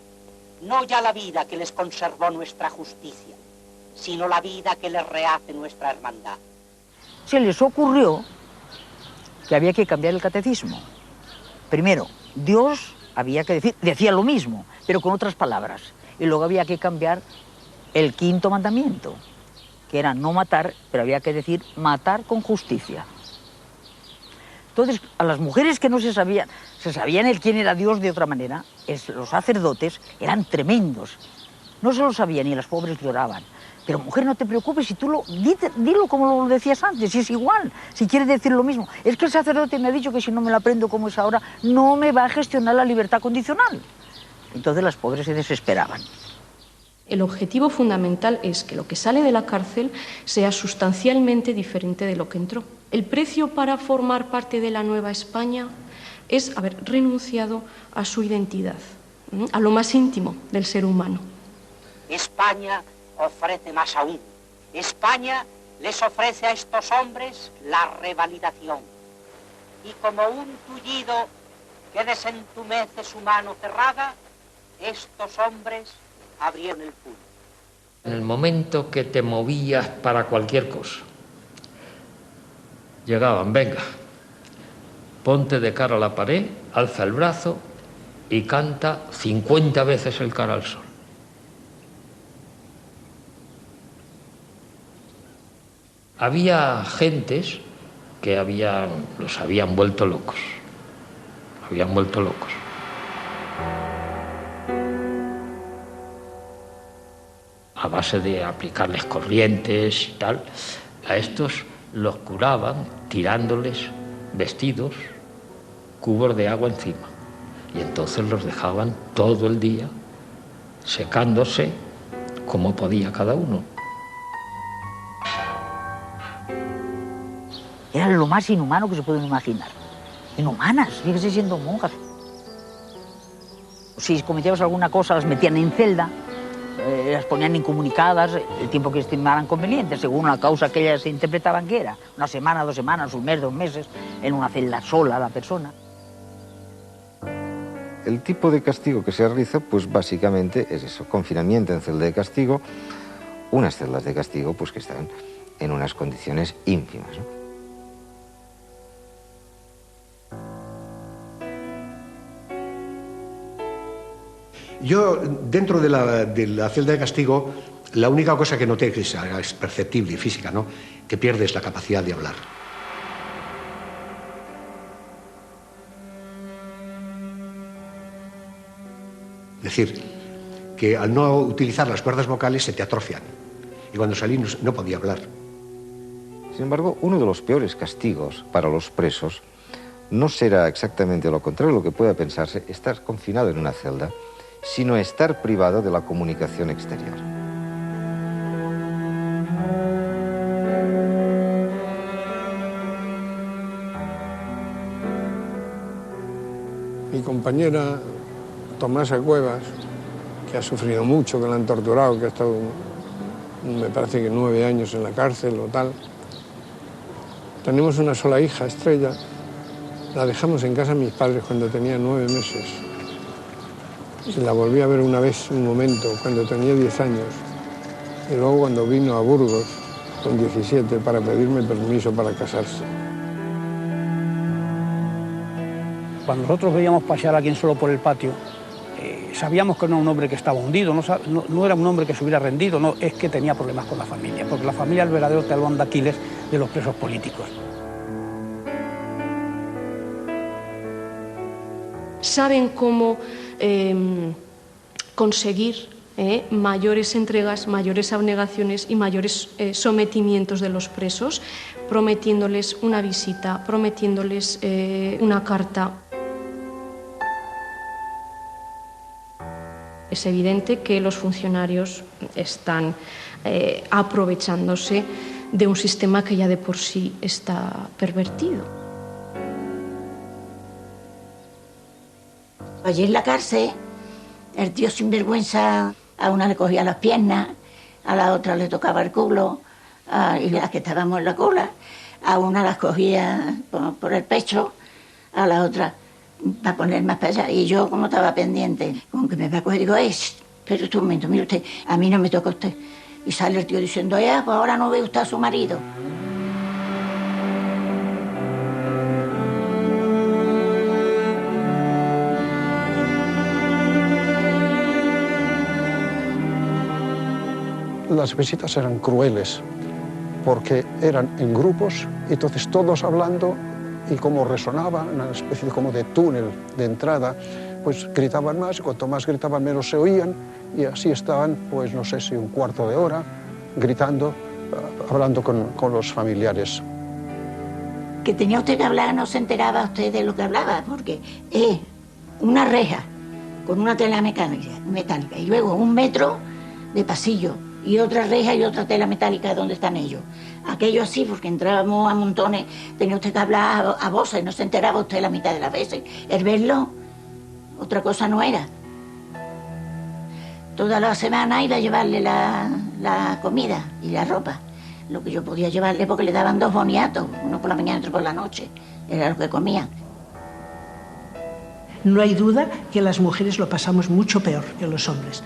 no ya la vida que les conservó nuestra justicia, sino la vida que les rehace nuestra hermandad. Se les ocurrió que había que cambiar el catecismo. Primero, Dios había que decía lo mismo, pero con otras palabras. Y luego había que cambiar el quinto mandamiento, que era no matar, pero había que decir matar con justicia. Entonces, a las mujeres que no se sabían quién era Dios de otra manera, los sacerdotes eran tremendos. No se lo sabían y las pobres lloraban. Pero mujer, no te preocupes, si tú dilo como lo decías antes, si es igual, si quieres decir lo mismo. Es que el sacerdote me ha dicho que si no me lo aprendo como es ahora, no me va a gestionar la libertad condicional. Entonces las pobres se desesperaban. El objetivo fundamental es que lo que sale de la cárcel sea sustancialmente diferente de lo que entró. El precio para formar parte de la Nueva España es haber renunciado a su identidad, a lo más íntimo del ser humano. España ofrece más aún. España les ofrece a estos hombres la revalidación. Y como un tullido que desentumece su mano cerrada, estos hombres abrieron el puño. En el momento que te movías para cualquier cosa, llegaban, venga, ponte de cara a la pared, alza el brazo y canta 50 veces el Cara al Sol. Había gentes que los habían vuelto locos. A base de aplicarles corrientes y tal, a estos los curaban tirándoles vestidos, cubos de agua encima. Y entonces los dejaban todo el día secándose como podía cada uno. Eran lo más inhumano que se pueden imaginar. Inhumanas, fíjese siendo monjas. Si cometíamos alguna cosa, las metían en celda, las ponían incomunicadas el tiempo que estimaran conveniente, según la causa que ellas interpretaban que era. 1 semana, 2 semanas, 1 mes, 2 meses, en una celda sola la persona. El tipo de castigo que se realiza, pues básicamente es eso, confinamiento en celda de castigo, unas celdas de castigo pues que están en unas condiciones ínfimas, ¿no? Yo, dentro de la celda de castigo, la única cosa que noté, que es perceptible y física, ¿no?, que pierdes la capacidad de hablar. Es decir, que al no utilizar las cuerdas vocales se te atrofian. Y cuando salí no podía hablar. Sin embargo, uno de los peores castigos para los presos no será exactamente lo contrario, lo que pueda pensarse, estar confinado en una celda, sino estar privado de la comunicación exterior. Mi compañera Tomasa Cuevas, que ha sufrido mucho, que la han torturado, que ha estado, me parece que 9 años en la cárcel o tal. Tenemos una sola hija, Estrella. La dejamos en casa de mis padres cuando tenía 9 meses. Y la volví a ver una vez, un momento, cuando tenía 10 años. Y luego cuando vino a Burgos, con 17, para pedirme permiso para casarse. Cuando nosotros veíamos pasear a alguien solo por el patio, sabíamos que no era un hombre que estaba hundido, no era un hombre que se hubiera rendido, no, es que tenía problemas con la familia, porque la familia es el verdadero talón de Aquiles de los presos políticos. Saben cómo conseguir mayores entregas, mayores abnegaciones y mayores sometimientos de los presos, prometiéndoles una visita, prometiéndoles una carta. Es evidente que los funcionarios están aprovechándose de un sistema que ya de por sí está pervertido. Allí en la cárcel El tío sinvergüenza, a una le cogía las piernas, a la otra le tocaba el culo, y las que estábamos en la cola, a una las cogía por el pecho, a la otra para poner más para allá. Y yo, como estaba pendiente, con que me va a coger, digo, pero un momento, mire usted, a mí no me toca usted. Y sale el tío diciendo, pues ahora no ve usted a su marido. Las visitas eran crueles, porque eran en grupos, y entonces todos hablando, y como resonaba, una especie como de túnel de entrada, pues gritaban más, y cuanto más gritaban menos se oían, y así estaban, pues no sé si un cuarto de hora, gritando, hablando con los familiares. Que tenía usted que hablar, no se enteraba usted de lo que hablaba, porque una reja con una tela metálica, y luego 1 metro de pasillo, y otra reja y otra tela metálica donde están ellos. Aquello así, porque entrábamos a montones, tenía usted que hablar a voces, no se enteraba usted la mitad de las veces. El verlo, otra cosa no era. Toda la semana iba a llevarle la comida y la ropa. Lo que yo podía llevarle, porque le daban 2 boniatos, uno por la mañana y otro por la noche. Era lo que comían. No hay duda que las mujeres lo pasamos mucho peor que los hombres.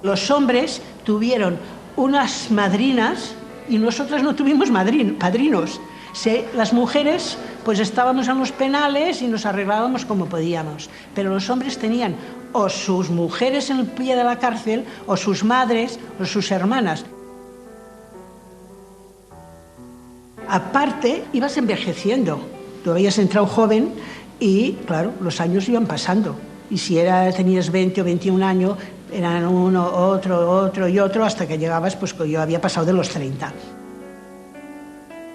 Los hombres tuvieron unas madrinas y nosotras no tuvimos padrinos. Las mujeres pues estábamos en los penales y nos arreglábamos como podíamos, pero los hombres tenían o sus mujeres en el pie de la cárcel, o sus madres, o sus hermanas. Aparte, ibas envejeciendo. Tú habías entrado joven y, claro, los años iban pasando. Y si tenías 20 o 21 años, eran uno, otro y otro, hasta que llegabas, pues yo había pasado de los 30.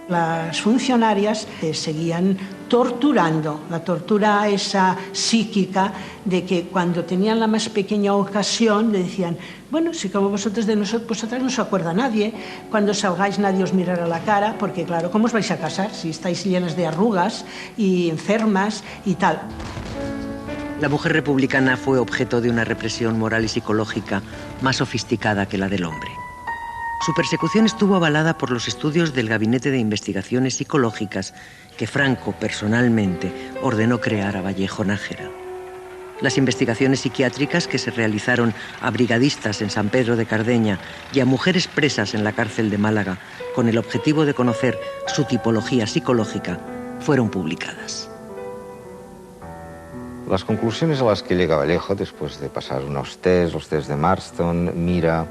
Las funcionarias te seguían torturando, la tortura esa psíquica de que cuando tenían la más pequeña ocasión le decían, bueno, si como vosotras no se acuerda nadie, cuando salgáis nadie os mirará la cara, porque claro, ¿cómo os vais a casar si estáis llenas de arrugas y enfermas y tal? La mujer republicana fue objeto de una represión moral y psicológica más sofisticada que la del hombre. Su persecución estuvo avalada por los estudios del Gabinete de Investigaciones Psicológicas que Franco personalmente ordenó crear a Vallejo Nájera. Las investigaciones psiquiátricas que se realizaron a brigadistas en San Pedro de Cardeña y a mujeres presas en la cárcel de Málaga con el objetivo de conocer su tipología psicológica fueron publicadas. Las conclusiones a las que llega Vallejo después de pasar los test de Marston, Mira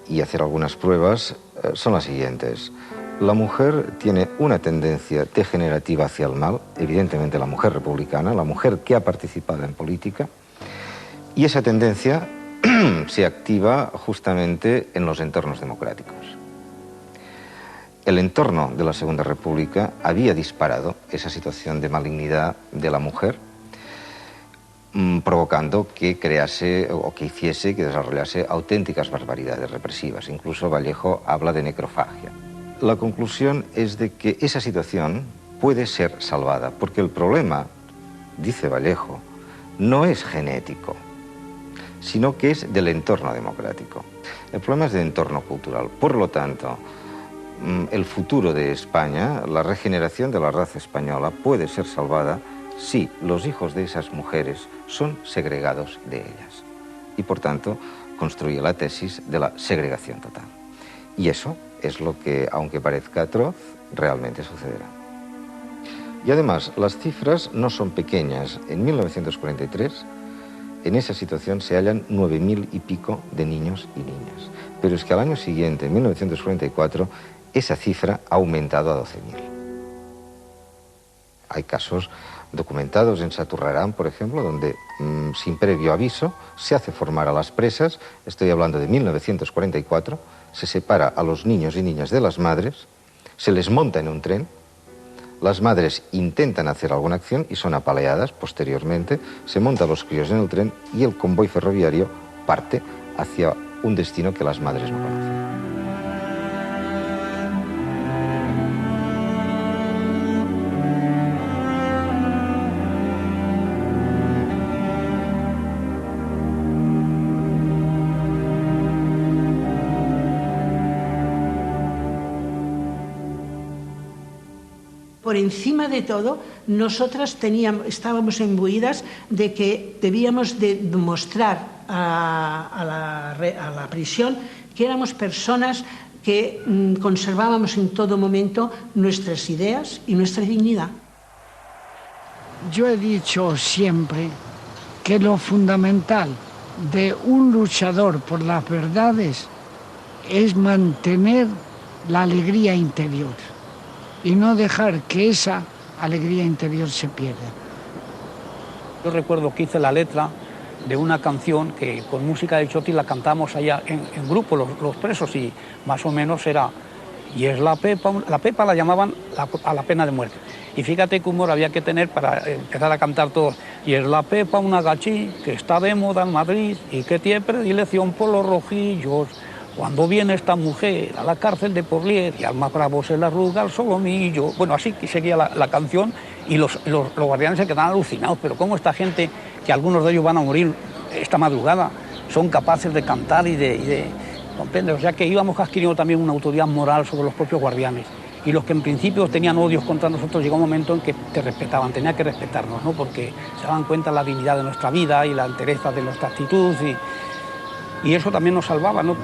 y hacer algunas pruebas son las siguientes. La mujer tiene una tendencia degenerativa hacia el mal, evidentemente la mujer republicana, la mujer que ha participado en política, y esa tendencia se activa justamente en los entornos democráticos. El entorno de la Segunda República había disparado esa situación de malignidad de la mujer, provocando que crease o que hiciese, que desarrollase auténticas barbaridades represivas. Incluso Vallejo habla de necrofagia. La conclusión es de que esa situación puede ser salvada, porque el problema, dice Vallejo, no es genético, sino que es del entorno democrático. El problema es del entorno cultural. Por lo tanto, el futuro de España, la regeneración de la raza española puede ser salvada si los hijos de esas mujeres son segregados de ellas. Y por tanto, construye la tesis de la segregación total. Y eso es lo que, aunque parezca atroz, realmente sucederá. Y además, las cifras no son pequeñas. En 1943, en esa situación se hallan 9.000 y pico de niños y niñas. Pero es que al año siguiente, en 1944, esa cifra ha aumentado a 12.000. Hay casos documentados en Saturrarán, por ejemplo, donde sin previo aviso se hace formar a las presas, estoy hablando de 1944, se separa a los niños y niñas de las madres, se les monta en un tren, las madres intentan hacer alguna acción y son apaleadas posteriormente, se montan los críos en el tren y el convoy ferroviario parte hacia un destino que las madres no conocen. por encima de todo, nosotras estábamos imbuidas de que debíamos de demostrar a la prisión que éramos personas que conservábamos en todo momento nuestras ideas y nuestra dignidad. Yo he dicho siempre que lo fundamental de un luchador por las verdades es mantener la alegría interior y no dejar que esa alegría interior se pierda. Yo recuerdo que hice la letra de una canción que con música de Choti la cantamos allá en grupo los presos, y más o menos era y es la pepa la llamaban a la pena de muerte. Y fíjate qué humor había que tener para empezar a cantar todos. Y es la pepa una gachí que está de moda en Madrid y que tiene predilección por los rojillos. Cuando viene esta mujer a la cárcel de Porlier y al más bravo se le arruga el solomillo. Bueno, así que seguía la canción, y los guardianes se quedaban alucinados. Pero cómo esta gente, que algunos de ellos van a morir esta madrugada, son capaces de cantar y de ¿comprendes? O sea que íbamos adquiriendo también una autoridad moral sobre los propios guardianes. Y los que en principio tenían odios contra nosotros, llegó un momento en que te respetaban, tenían que respetarnos, ¿no? Porque se daban cuenta de la dignidad de nuestra vida y la entereza de nuestra actitud, y eso también nos salvaba, ¿no?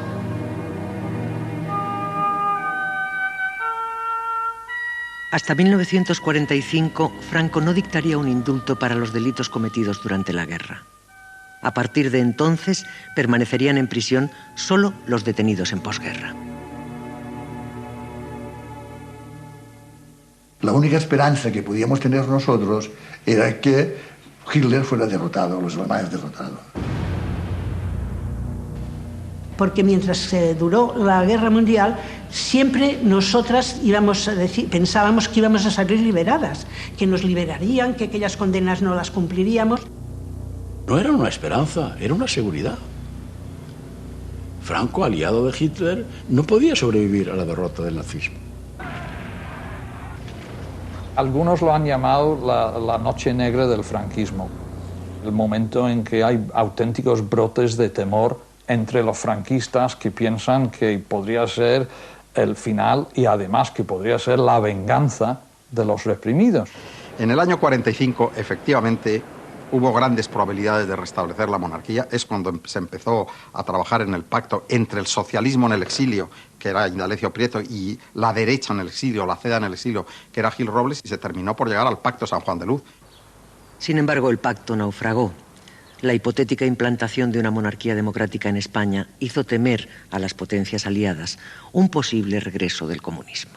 Hasta 1945, Franco no dictaría un indulto para los delitos cometidos durante la guerra. A partir de entonces, permanecerían en prisión solo los detenidos en posguerra. La única esperanza que podíamos tener nosotros era que Hitler fuera derrotado, los alemanes derrotados. Porque mientras duró la guerra mundial, siempre nosotras pensábamos que íbamos a salir liberadas, que nos liberarían, que aquellas condenas no las cumpliríamos. No era una esperanza, era una seguridad. Franco, aliado de Hitler, no podía sobrevivir a la derrota del nazismo. Algunos lo han llamado la noche negra del franquismo, el momento en que hay auténticos brotes de temor entre los franquistas, que piensan que podría ser el final y además que podría ser la venganza de los reprimidos. En el año 45, efectivamente, hubo grandes probabilidades de restablecer la monarquía. Es cuando se empezó a trabajar en el pacto entre el socialismo en el exilio, que era Indalecio Prieto, y la derecha en el exilio, la CEDA en el exilio, que era Gil Robles, y se terminó por llegar al pacto San Juan de Luz. Sin embargo, el pacto naufragó. La hipotética implantación de una monarquía democrática en España hizo temer a las potencias aliadas un posible regreso del comunismo.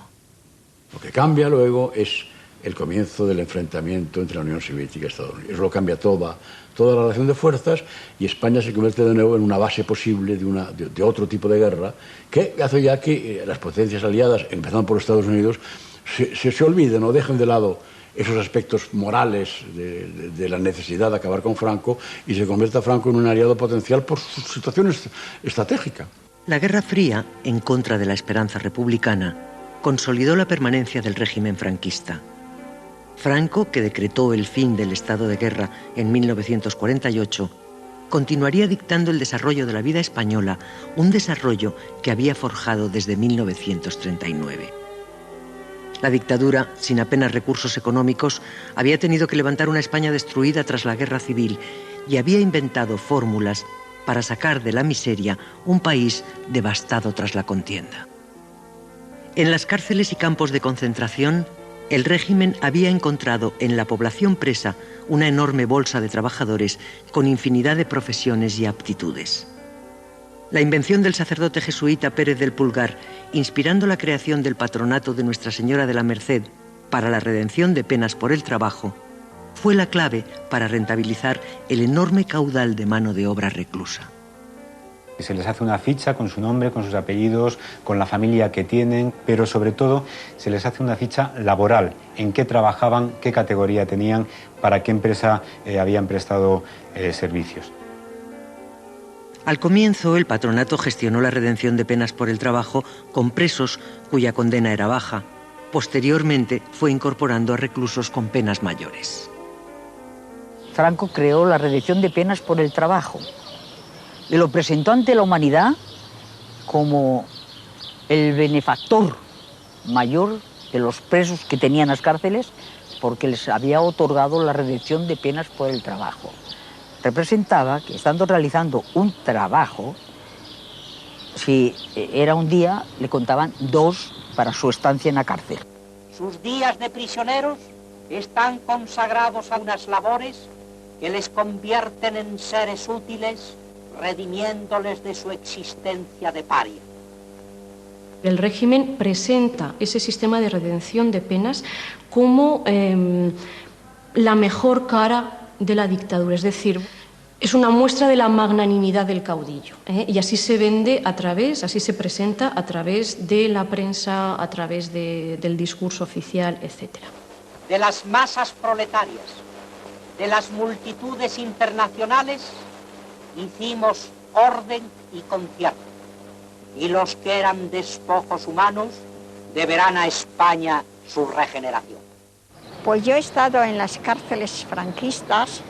Lo que cambia luego es el comienzo del enfrentamiento entre la Unión Soviética y Estados Unidos. Eso lo cambia toda la relación de fuerzas, y España se convierte de nuevo en una base posible de otro tipo de guerra, que hace ya que las potencias aliadas, empezando por Estados Unidos, se olviden o dejen de lado esos aspectos morales de la necesidad de acabar con Franco, y se convierta Franco en un aliado potencial por su situación estratégica. La Guerra Fría, en contra de la esperanza republicana, consolidó la permanencia del régimen franquista. Franco, que decretó el fin del estado de guerra en 1948, continuaría dictando el desarrollo de la vida española, un desarrollo que había forjado desde 1939. La dictadura, sin apenas recursos económicos, había tenido que levantar una España destruida tras la guerra civil y había inventado fórmulas para sacar de la miseria un país devastado tras la contienda. En las cárceles y campos de concentración, el régimen había encontrado en la población presa una enorme bolsa de trabajadores con infinidad de profesiones y aptitudes. La invención del sacerdote jesuita Pérez del Pulgar, inspirando la creación del patronato de Nuestra Señora de la Merced para la redención de penas por el trabajo, fue la clave para rentabilizar el enorme caudal de mano de obra reclusa. Se les hace una ficha con su nombre, con sus apellidos, con la familia que tienen, pero sobre todo se les hace una ficha laboral, en qué trabajaban, qué categoría tenían, para qué empresa habían prestado servicios. Al comienzo, el patronato gestionó la redención de penas por el trabajo con presos cuya condena era baja. Posteriormente, fue incorporando a reclusos con penas mayores. Franco creó la redención de penas por el trabajo. Le lo presentó ante la humanidad como el benefactor mayor de los presos que tenían las cárceles porque les había otorgado la redención de penas por el trabajo. Representaba que estando realizando un trabajo, si era un día, le contaban 2 para su estancia en la cárcel. Sus días de prisioneros están consagrados a unas labores que les convierten en seres útiles, redimiéndoles de su existencia de paria. El régimen presenta ese sistema de redención de penas como la mejor cara de la dictadura, es decir, es una muestra de la magnanimidad del caudillo, y así se vende así se presenta a través de la prensa, a través del discurso oficial, etc. De las masas proletarias, de las multitudes internacionales, hicimos orden y concierto. Y los que eran despojos humanos deberán a España su regeneración. Pues yo he estado en las cárceles franquistas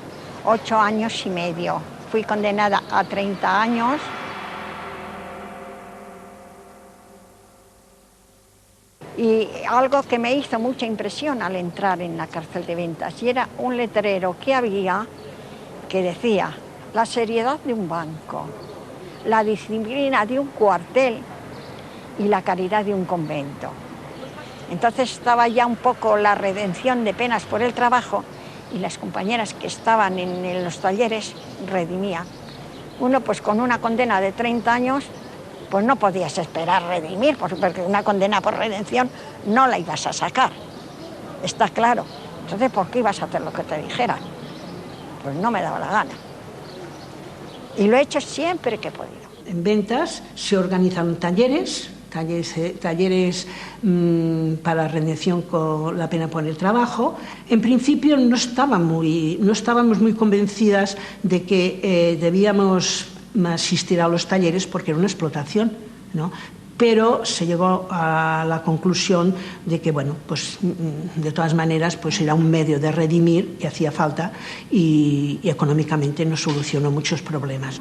8 años y medio. Fui condenada a 30 años. Y algo que me hizo mucha impresión al entrar en la cárcel de Ventas, y era un letrero que había que decía: la seriedad de un banco, la disciplina de un cuartel y la caridad de un convento. Entonces estaba ya un poco la redención de penas por el trabajo, y las compañeras que estaban en los talleres redimían. Uno, pues con una condena de 30 años, pues no podías esperar redimir, porque una condena por redención no la ibas a sacar, está claro. Entonces, ¿por qué ibas a hacer lo que te dijeran? Pues no me daba la gana. Y lo he hecho siempre que he podido. En Ventas se organizaron talleres para redención con la pena por el trabajo. En principio no estábamos muy convencidas de que debíamos asistir a los talleres porque era una explotación, ¿no? Pero se llegó a la conclusión de que, bueno, pues de todas maneras, pues era un medio de redimir que hacía falta, y económicamente nos solucionó muchos problemas.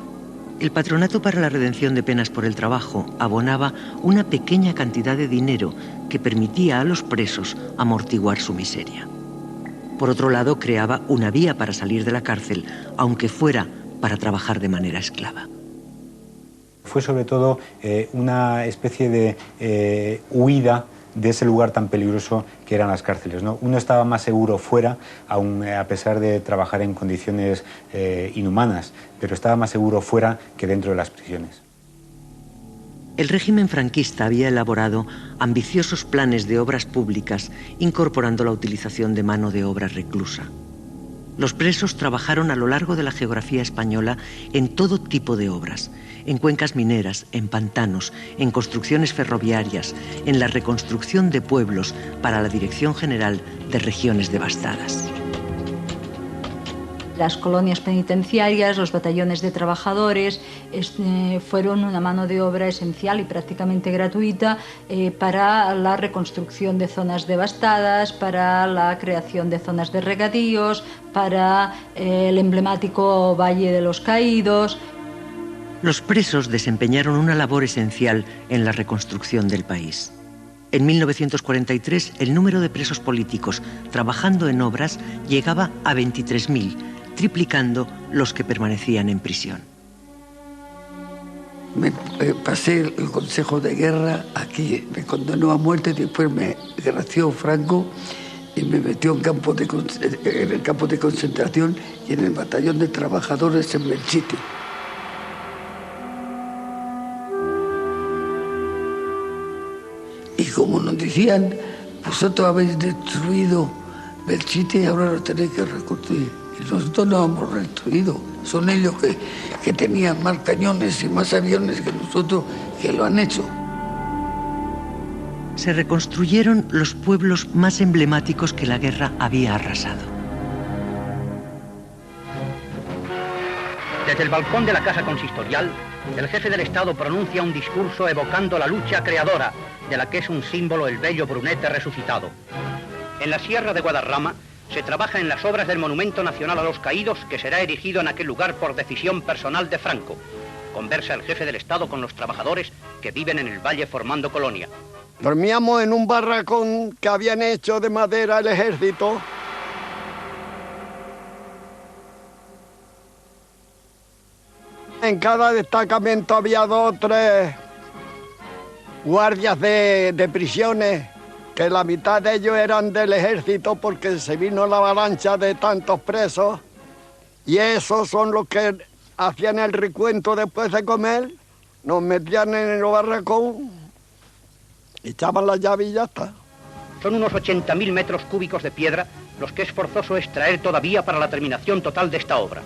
El Patronato para la Redención de Penas por el Trabajo abonaba una pequeña cantidad de dinero que permitía a los presos amortiguar su miseria. Por otro lado, creaba una vía para salir de la cárcel, aunque fuera para trabajar de manera esclava. Fue sobre todo una especie de huida de ese lugar tan peligroso que eran las cárceles, ¿no? Uno estaba más seguro fuera, aun a pesar de trabajar en condiciones inhumanas, pero estaba más seguro fuera que dentro de las prisiones. El régimen franquista había elaborado ambiciosos planes de obras públicas incorporando la utilización de mano de obra reclusa. Los presos trabajaron a lo largo de la geografía española en todo tipo de obras, en cuencas mineras, en pantanos, en construcciones ferroviarias, en la reconstrucción de pueblos para la Dirección General de Regiones Devastadas. Las colonias penitenciarias, los batallones de trabajadores fueron una mano de obra esencial y prácticamente gratuita para la reconstrucción de zonas devastadas, para la creación de zonas de regadíos, para el emblemático Valle de los Caídos. Los presos desempeñaron una labor esencial en la reconstrucción del país. En 1943, el número de presos políticos trabajando en obras llegaba a 23.000, triplicando los que permanecían en prisión. Me pasé el Consejo de Guerra aquí, me condenó a muerte, después me gració Franco y me metió en el campo de concentración y en el batallón de trabajadores en Belchite. Y como nos decían, vosotros habéis destruido Belchite y ahora lo tenéis que reconstruir. Y nosotros no hemos destruido. Son ellos que tenían más cañones y más aviones que nosotros, que lo han hecho. Se reconstruyeron los pueblos más emblemáticos que la guerra había arrasado. Desde el balcón de la Casa Consistorial, el jefe del Estado pronuncia un discurso evocando la lucha creadora, de la que es un símbolo el bello Brunete resucitado. En la Sierra de Guadarrama se trabaja en las obras del Monumento Nacional a los Caídos, que será erigido en aquel lugar por decisión personal de Franco. Conversa el jefe del Estado con los trabajadores que viven en el valle formando colonia. Dormíamos en un barracón que habían hecho de madera el ejército. En cada destacamento había 2 o 3 guardias de prisiones, que la mitad de ellos eran del ejército porque se vino la avalancha de tantos presos, y esos son los que hacían el recuento después de comer, nos metían en el barracón, echaban la llave y ya está. Son unos 80.000 metros cúbicos de piedra los que es forzoso extraer todavía para la terminación total de esta obra.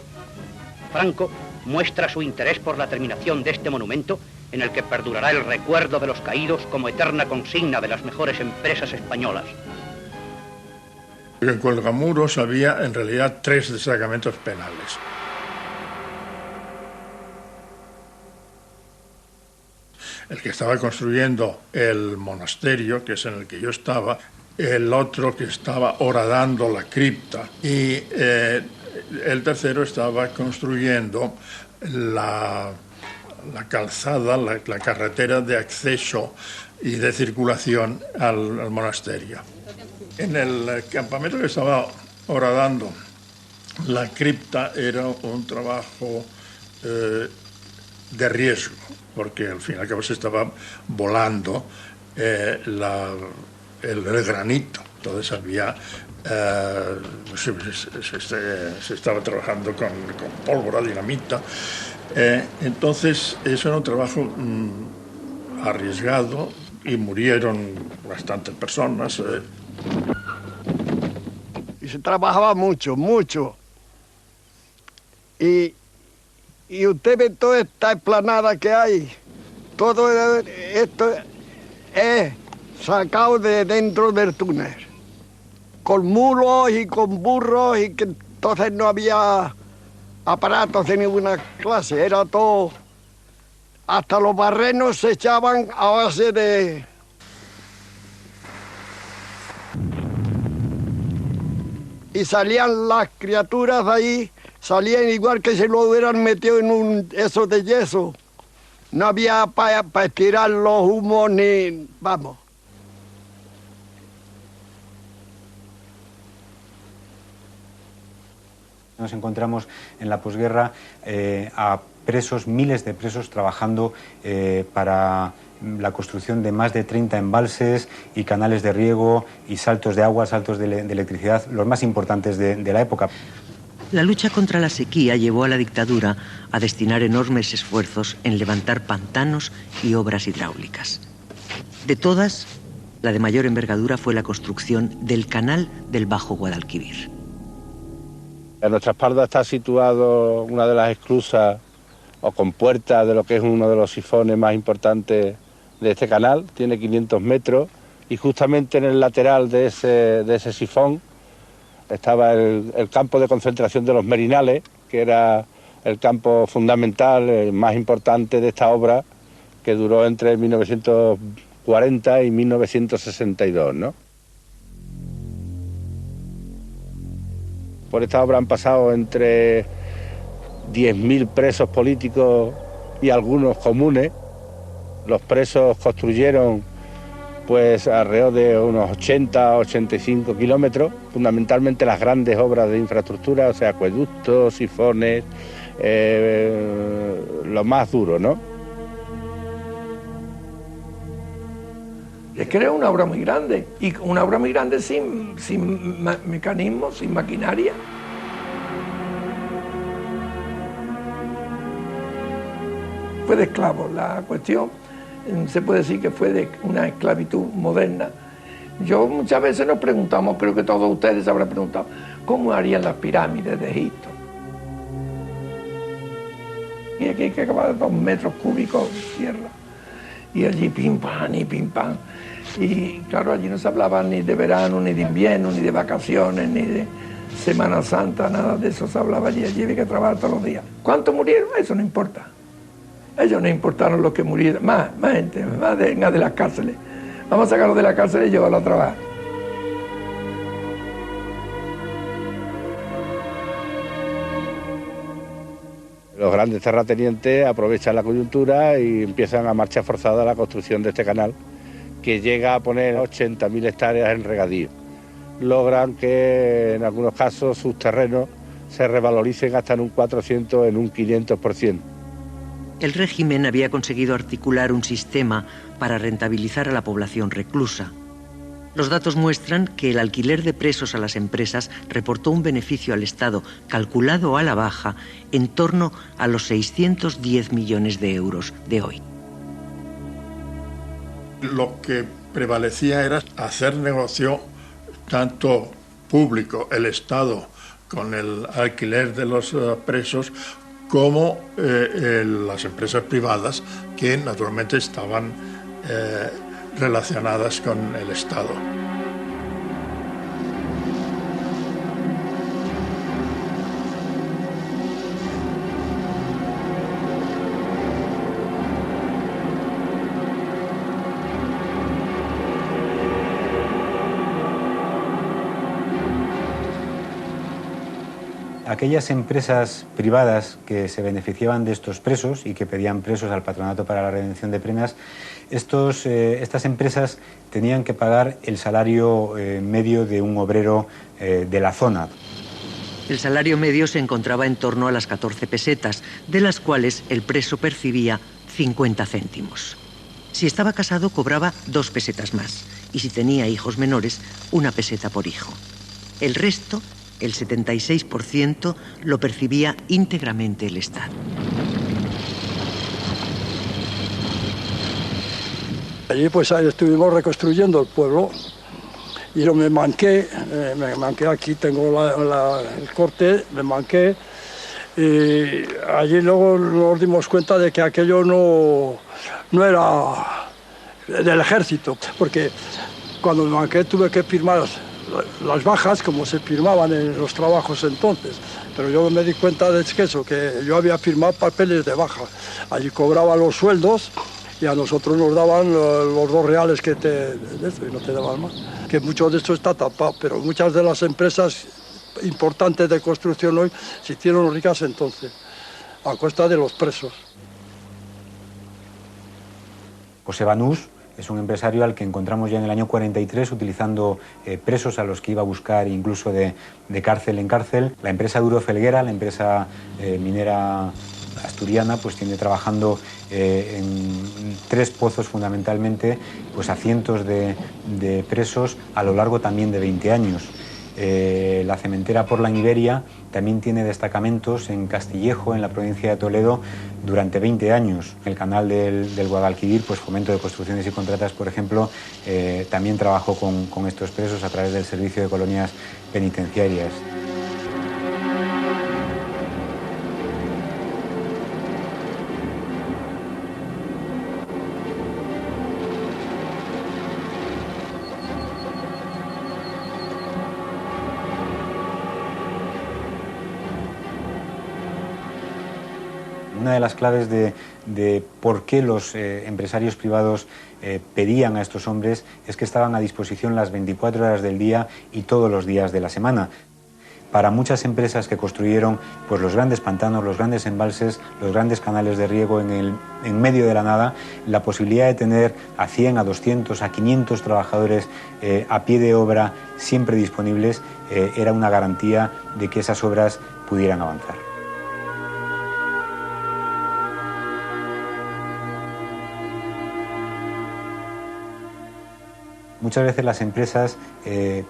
Franco muestra su interés por la terminación de este monumento, en el que perdurará el recuerdo de los caídos como eterna consigna de las mejores empresas españolas. En Cuelgamuros había en realidad 3 destacamentos penales. El que estaba construyendo el monasterio, que es en el que yo estaba, el otro que estaba horadando la cripta, y el tercero estaba construyendo la calzada, la carretera de acceso y de circulación al monasterio. En el campamento que estaba horadando la cripta era un trabajo de riesgo, porque al fin y al cabo se estaba volando el granito. Entonces había se estaba trabajando con pólvora, dinamita. Entonces eso era un trabajo arriesgado y murieron bastantes personas. Y se trabajaba mucho, mucho. Y usted ve toda esta explanada que hay, todo esto es sacado de dentro del túnel, con mulos y con burros, y que entonces no había aparatos de ninguna clase, era todo, hasta los barrenos se echaban a base de... Y salían las criaturas de ahí, salían igual que si lo hubieran metido en eso de yeso. No había para estirar los humos ni... vamos. Nos encontramos en la posguerra a presos, miles de presos trabajando para la construcción de más de 30 embalses y canales de riego y saltos de agua, saltos de electricidad, los más importantes de la época. La lucha contra la sequía llevó a la dictadura a destinar enormes esfuerzos en levantar pantanos y obras hidráulicas. De todas, la de mayor envergadura fue la construcción del canal del Bajo Guadalquivir. A nuestra espalda está situado una de las esclusas o compuertas de lo que es uno de los sifones más importantes de este canal. Tiene 500 metros y justamente en el lateral de ese sifón estaba el campo de concentración de los Merinales, que era el campo fundamental, el más importante de esta obra, que duró entre 1940 y 1962, ¿no? Por esta obra han pasado entre 10.000 presos políticos y algunos comunes. Los presos construyeron pues alrededor de unos 80-85 kilómetros, fundamentalmente las grandes obras de infraestructura, o sea, acueductos, sifones, lo más duro, ¿no? Es que era una obra muy grande, y una obra muy grande sin mecanismos, sin maquinaria. Fue de esclavos la cuestión, se puede decir que fue de una esclavitud moderna. Yo muchas veces nos preguntamos, creo que todos ustedes se habrán preguntado, ¿cómo harían las pirámides de Egipto? Y aquí hay que acabar 2 metros cúbicos de tierra. Y allí pim pam y pim pam. Y claro, allí no se hablaba ni de verano, ni de invierno, ni de vacaciones, ni de Semana Santa, nada de eso se hablaba allí. Allí había que trabajar todos los días. ¿Cuántos murieron? Eso no importa. A ellos no importaron los que murieron. Más gente, más de las cárceles. Vamos a sacarlos de la cárcel y llevarlos a trabajar. Los grandes terratenientes aprovechan la coyuntura y empiezan a marcha forzada la construcción de este canal, que llega a poner 80.000 hectáreas en regadío. Logran que en algunos casos sus terrenos se revaloricen hasta en un 400, en un 500%. El régimen había conseguido articular un sistema para rentabilizar a la población reclusa. Los datos muestran que el alquiler de presos a las empresas reportó un beneficio al Estado, calculado a la baja, en torno a los 610 millones de euros de hoy. Lo que prevalecía era hacer negocio tanto público, el Estado, con el alquiler de los presos, como las empresas privadas que naturalmente estaban relacionadas con el Estado. Aquellas empresas privadas que se beneficiaban de estos presos y que pedían presos al Patronato para la Redención de Penas, estas empresas tenían que pagar el salario medio de un obrero de la zona. El salario medio se encontraba en torno a las 14 pesetas, de las cuales el preso percibía 50 céntimos. Si estaba casado, cobraba 2 pesetas más, y si tenía hijos menores, 1 peseta por hijo. El resto, el 76%, lo percibía íntegramente el Estado. Allí pues ahí estuvimos reconstruyendo el pueblo y yo me manqué aquí, tengo el corte, me manqué y allí luego nos dimos cuenta de que aquello no era del ejército, porque cuando me manqué tuve que firmar las bajas como se firmaban en los trabajos entonces, pero yo me di cuenta de eso, que yo había firmado papeles de baja. Allí cobraba los sueldos y a nosotros nos daban los 2 reales que y no te daban más. Que mucho de esto está tapado, pero muchas de las empresas importantes de construcción hoy se hicieron ricas entonces, a costa de los presos. José Banús es un empresario al que encontramos ya en el año 43 utilizando presos a los que iba a buscar incluso de cárcel en cárcel. La empresa Duro Felguera, la empresa minera asturiana, pues tiene trabajando en 3 pozos fundamentalmente pues a cientos de presos a lo largo también de 20 años. La cementera Por la Iberia también tiene destacamentos en Castillejo, en la provincia de Toledo, durante 20 años. El canal del Guadalquivir, pues Fomento de Construcciones y Contratas, por ejemplo, también trabajó con estos presos a través del Servicio de Colonias Penitenciarias. Una de las claves de por qué los empresarios privados pedían a estos hombres es que estaban a disposición las 24 horas del día y todos los días de la semana. Para muchas empresas que construyeron pues, los grandes pantanos, los grandes embalses, los grandes canales de riego en medio de la nada, la posibilidad de tener a 100, a 200, a 500 trabajadores a pie de obra siempre disponibles era una garantía de que esas obras pudieran avanzar. Muchas veces las empresas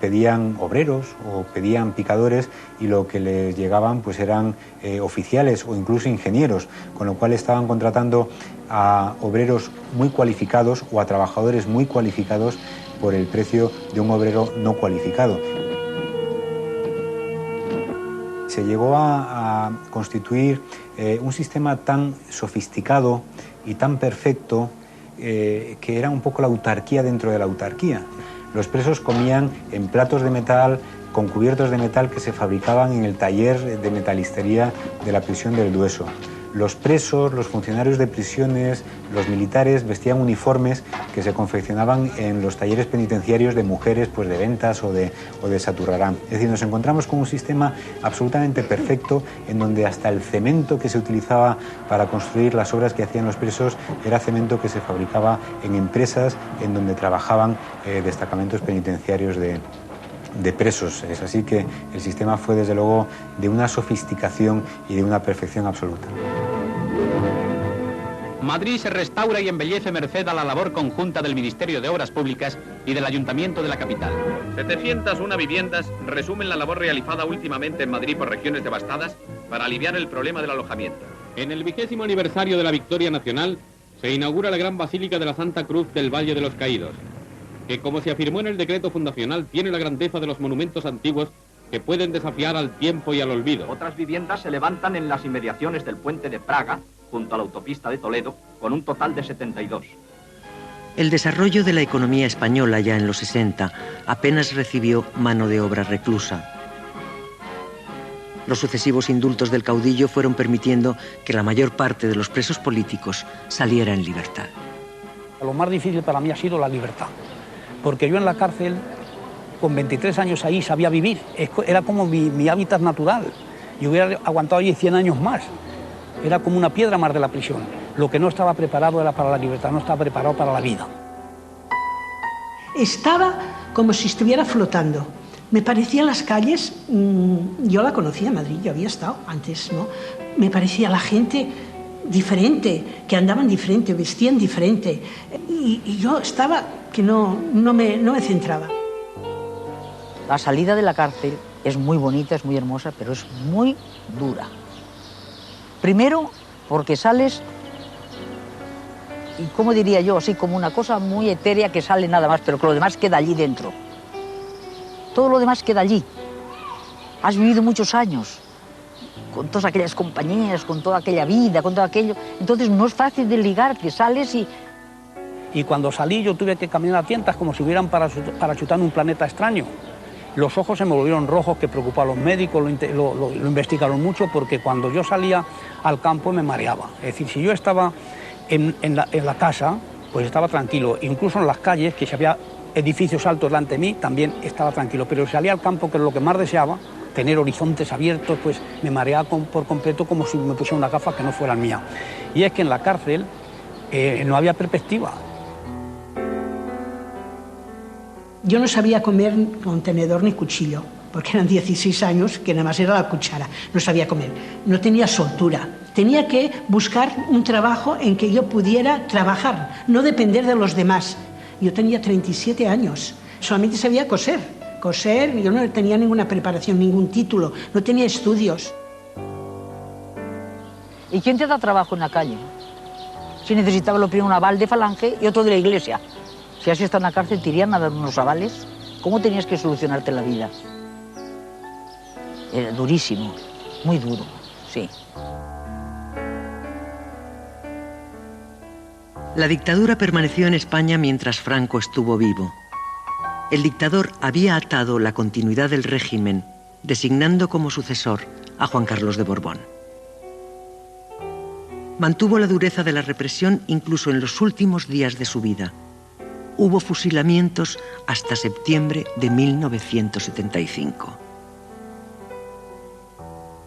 pedían obreros o pedían picadores y lo que les llegaban pues eran oficiales o incluso ingenieros, con lo cual estaban contratando a obreros muy cualificados o a trabajadores muy cualificados por el precio de un obrero no cualificado. Se llegó a constituir un sistema tan sofisticado y tan perfecto que era un poco la autarquía dentro de la autarquía. Los presos comían en platos de metal, con cubiertos de metal que se fabricaban en el taller de metalistería de la prisión del Dueso. Los presos, los funcionarios de prisiones, los militares vestían uniformes que se confeccionaban en los talleres penitenciarios de mujeres, pues de Ventas o de Saturrarán. Es decir, nos encontramos con un sistema absolutamente perfecto en donde hasta el cemento que se utilizaba para construir las obras que hacían los presos era cemento que se fabricaba en empresas en donde trabajaban destacamentos penitenciarios de presos. Es así que el sistema fue desde luego de una sofisticación y de una perfección absoluta. Madrid se restaura y embellece merced a la labor conjunta del Ministerio de Obras Públicas y del Ayuntamiento de la capital. 701 viviendas resumen la labor realizada últimamente en Madrid por regiones devastadas para aliviar el problema del alojamiento. En el 20º aniversario de la Victoria Nacional se inaugura la Gran Basílica de la Santa Cruz del Valle de los Caídos, que, como se afirmó en el decreto fundacional, tiene la grandeza de los monumentos antiguos que pueden desafiar al tiempo y al olvido. Otras viviendas se levantan en las inmediaciones del puente de Praga, junto a la autopista de Toledo, con un total de 72. El desarrollo de la economía española ya en los 60 apenas recibió mano de obra reclusa. Los sucesivos indultos del caudillo fueron permitiendo que la mayor parte de los presos políticos saliera en libertad. Lo más difícil para mí ha sido la libertad, porque yo en la cárcel, con 23 años ahí, sabía vivir. Era como mi hábitat natural. Yo hubiera aguantado allí 100 años más. Era como una piedra más de la prisión. Lo que no estaba preparado era para la libertad, no estaba preparado para la vida. Estaba como si estuviera flotando. Me parecían las calles, yo la conocía en Madrid, yo había estado antes, ¿no? Me parecía la gente diferente, que andaban diferente, vestían diferente. Y yo estaba que no me centraba. La salida de la cárcel es muy bonita, es muy hermosa, pero es muy dura. Primero, porque sales, y como diría yo, así como una cosa muy etérea que sale nada más, pero que lo demás queda allí dentro. Todo lo demás queda allí. Has vivido muchos años con todas aquellas compañías, con toda aquella vida, con todo aquello. Entonces no es fácil de ligar, que sales y... Y cuando salí yo tuve que caminar a tientas como si hubieran parachutado en un planeta extraño. Los ojos se me volvieron rojos, que preocupó a los médicos, lo investigaron mucho, porque cuando yo salía al campo me mareaba. Es decir, si yo estaba en la casa, pues estaba tranquilo. Incluso en las calles, que si había edificios altos delante de mí, también estaba tranquilo. Pero si salía al campo, que es lo que más deseaba, tener horizontes abiertos, pues me mareaba por completo, como si me pusiera una gafa que no fueran mía. Y es que en la cárcel no había perspectiva. Yo no sabía comer con tenedor ni cuchillo, porque eran 16 años, que nada más era la cuchara. No sabía comer, no tenía soltura. Tenía que buscar un trabajo en que yo pudiera trabajar, no depender de los demás. Yo tenía 37 años, solamente sabía coser. Coser, yo no tenía ninguna preparación, ningún título, no tenía estudios. ¿Y quién te da trabajo en la calle? Si necesitaba lo primero un aval de Falange y otro de la iglesia. Si has estado en la cárcel, te irían a dar unos avales. ¿Cómo tenías que solucionarte la vida? Era durísimo, muy duro, sí. La dictadura permaneció en España mientras Franco estuvo vivo. El dictador había atado la continuidad del régimen, designando como sucesor a Juan Carlos de Borbón. Mantuvo la dureza de la represión incluso en los últimos días de su vida. Hubo fusilamientos hasta septiembre de 1975.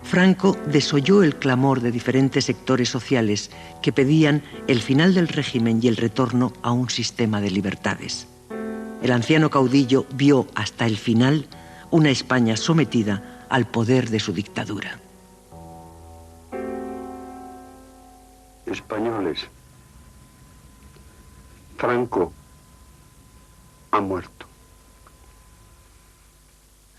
Franco desoyó el clamor de diferentes sectores sociales que pedían el final del régimen y el retorno a un sistema de libertades. El anciano caudillo vio hasta el final una España sometida al poder de su dictadura. Españoles, Franco ha muerto.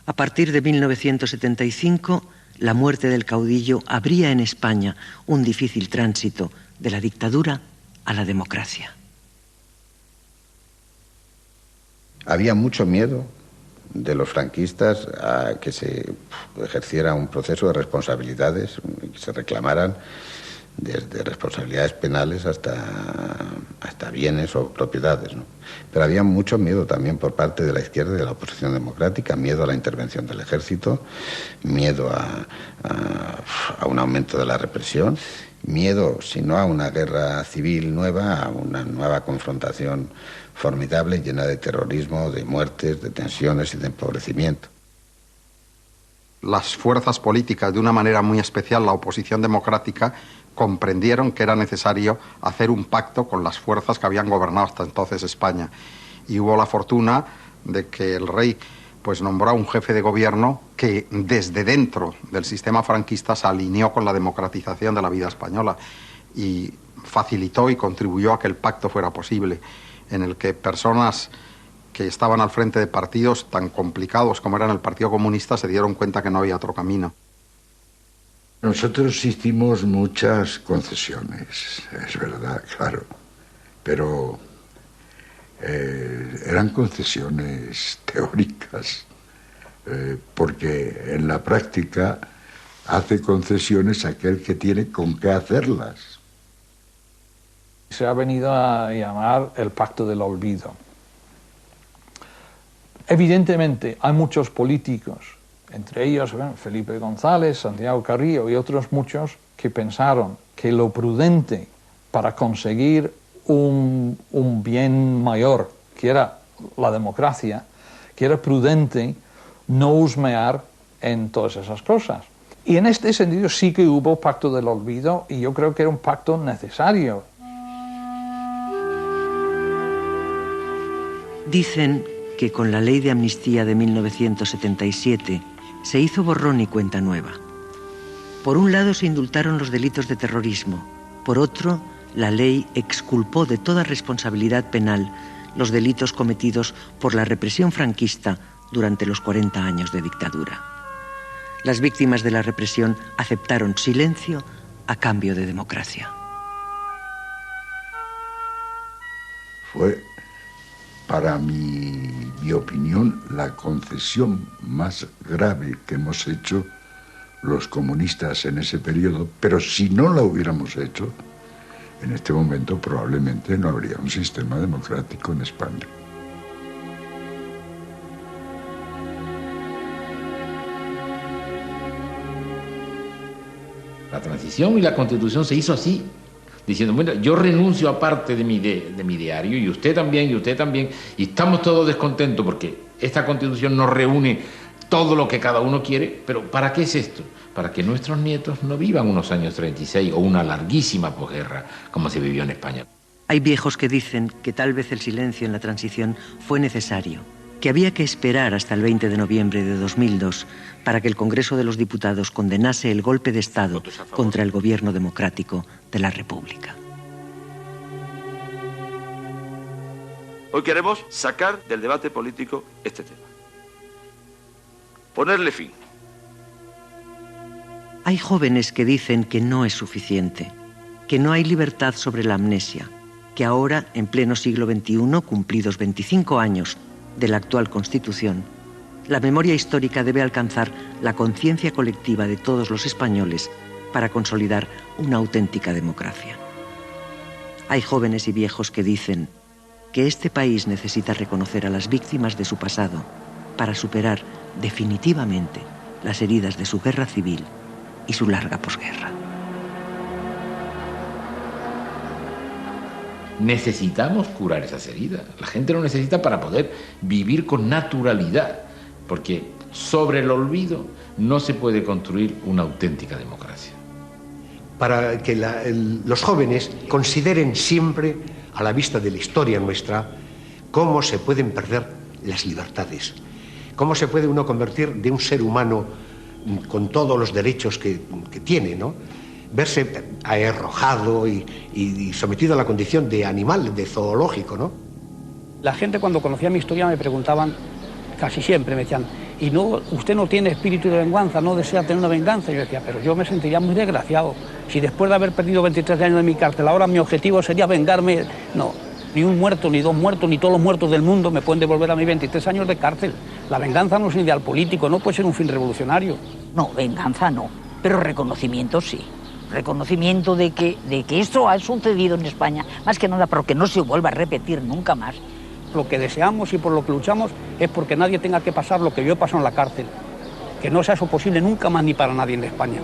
A partir de 1975, la muerte del caudillo abría en España un difícil tránsito de la dictadura a la democracia. Había mucho miedo de los franquistas a que se ejerciera un proceso de responsabilidades, que se reclamaran desde responsabilidades penales hasta bienes o propiedades, ¿no? Pero había mucho miedo también por parte de la izquierda y de la oposición democrática, miedo a la intervención del ejército, miedo a un aumento de la represión miedo, si no a una guerra civil nueva, a una nueva confrontación formidable, llena de terrorismo, de muertes, de tensiones y de empobrecimiento. Las fuerzas políticas, de una manera muy especial la oposición democrática, comprendieron que era necesario hacer un pacto con las fuerzas que habían gobernado hasta entonces España. Y hubo la fortuna de que el rey pues nombró a un jefe de gobierno que desde dentro del sistema franquista se alineó con la democratización de la vida española y facilitó y contribuyó a que el pacto fuera posible, en el que personas que estaban al frente de partidos tan complicados como eran el Partido Comunista se dieron cuenta que no había otro camino. Nosotros hicimos muchas concesiones, es verdad, claro, pero eran concesiones teóricas, porque en la práctica hace concesiones aquel que tiene con qué hacerlas. Se ha venido a llamar el Pacto del Olvido. Evidentemente hay muchos políticos, entre ellos Felipe González, Santiago Carrillo y otros muchos, que pensaron que lo prudente para conseguir un bien mayor, que era la democracia, que era prudente no husmear en todas esas cosas. Y en este sentido sí que hubo Pacto del Olvido, y yo creo que era un pacto necesario. Dicen que con la ley de amnistía de 1977 se hizo borrón y cuenta nueva. Por un lado se indultaron los delitos de terrorismo, por otro, la ley exculpó de toda responsabilidad penal los delitos cometidos por la represión franquista durante los 40 años de dictadura. Las víctimas de la represión aceptaron silencio a cambio de democracia. Fue, para mi opinión, la concesión más grave que hemos hecho los comunistas en ese periodo, pero si no la hubiéramos hecho, en este momento probablemente no habría un sistema democrático en España. La transición y la Constitución se hizo así, diciendo, bueno, yo renuncio a parte de mi diario, y usted también, y estamos todos descontentos porque esta Constitución nos reúne todo lo que cada uno quiere, pero ¿para qué es esto? Para que nuestros nietos no vivan unos años 36 o una larguísima posguerra como se vivió en España. Hay viejos que dicen que tal vez el silencio en la transición fue necesario, que había que esperar hasta el 20 de noviembre de 2002 para que el Congreso de los Diputados condenase el golpe de Estado contra el gobierno democrático de la República. Hoy queremos sacar del debate político este tema. Ponerle fin. Hay jóvenes que dicen que no es suficiente, que no hay libertad sobre la amnesia, que ahora, en pleno siglo XXI, cumplidos 25 años de la actual Constitución, la memoria histórica debe alcanzar la conciencia colectiva de todos los españoles para consolidar una auténtica democracia. Hay jóvenes y viejos que dicen que este país necesita reconocer a las víctimas de su pasado para superar definitivamente las heridas de su guerra civil y su larga posguerra. Necesitamos curar esas heridas. La gente lo necesita para poder vivir con naturalidad, porque sobre el olvido no se puede construir una auténtica democracia. Para que los jóvenes consideren siempre, a la vista de la historia nuestra, cómo se pueden perder las libertades, cómo se puede uno convertir de un ser humano con todos los derechos que tiene, ¿no? Verse arrojado y sometido a la condición de animal, de zoológico, ¿no? La gente cuando conocía mi historia me preguntaban, casi siempre me decían, ¿y no, usted no tiene espíritu de venganza, no desea tener una venganza? Y yo decía, pero yo me sentiría muy desgraciado. Si después de haber perdido 23 años de mi cárcel, ahora mi objetivo sería vengarme, no. Ni un muerto, ni dos muertos, ni todos los muertos del mundo me pueden devolver a mí 23 años de cárcel. La venganza no es un ideal político, no puede ser un fin revolucionario. No, venganza no, pero reconocimiento sí. Reconocimiento de que esto ha sucedido en España, más que nada porque no se vuelva a repetir nunca más. Lo que deseamos y por lo que luchamos es porque nadie tenga que pasar lo que yo he pasado en la cárcel. Que no sea eso posible nunca más ni para nadie en España.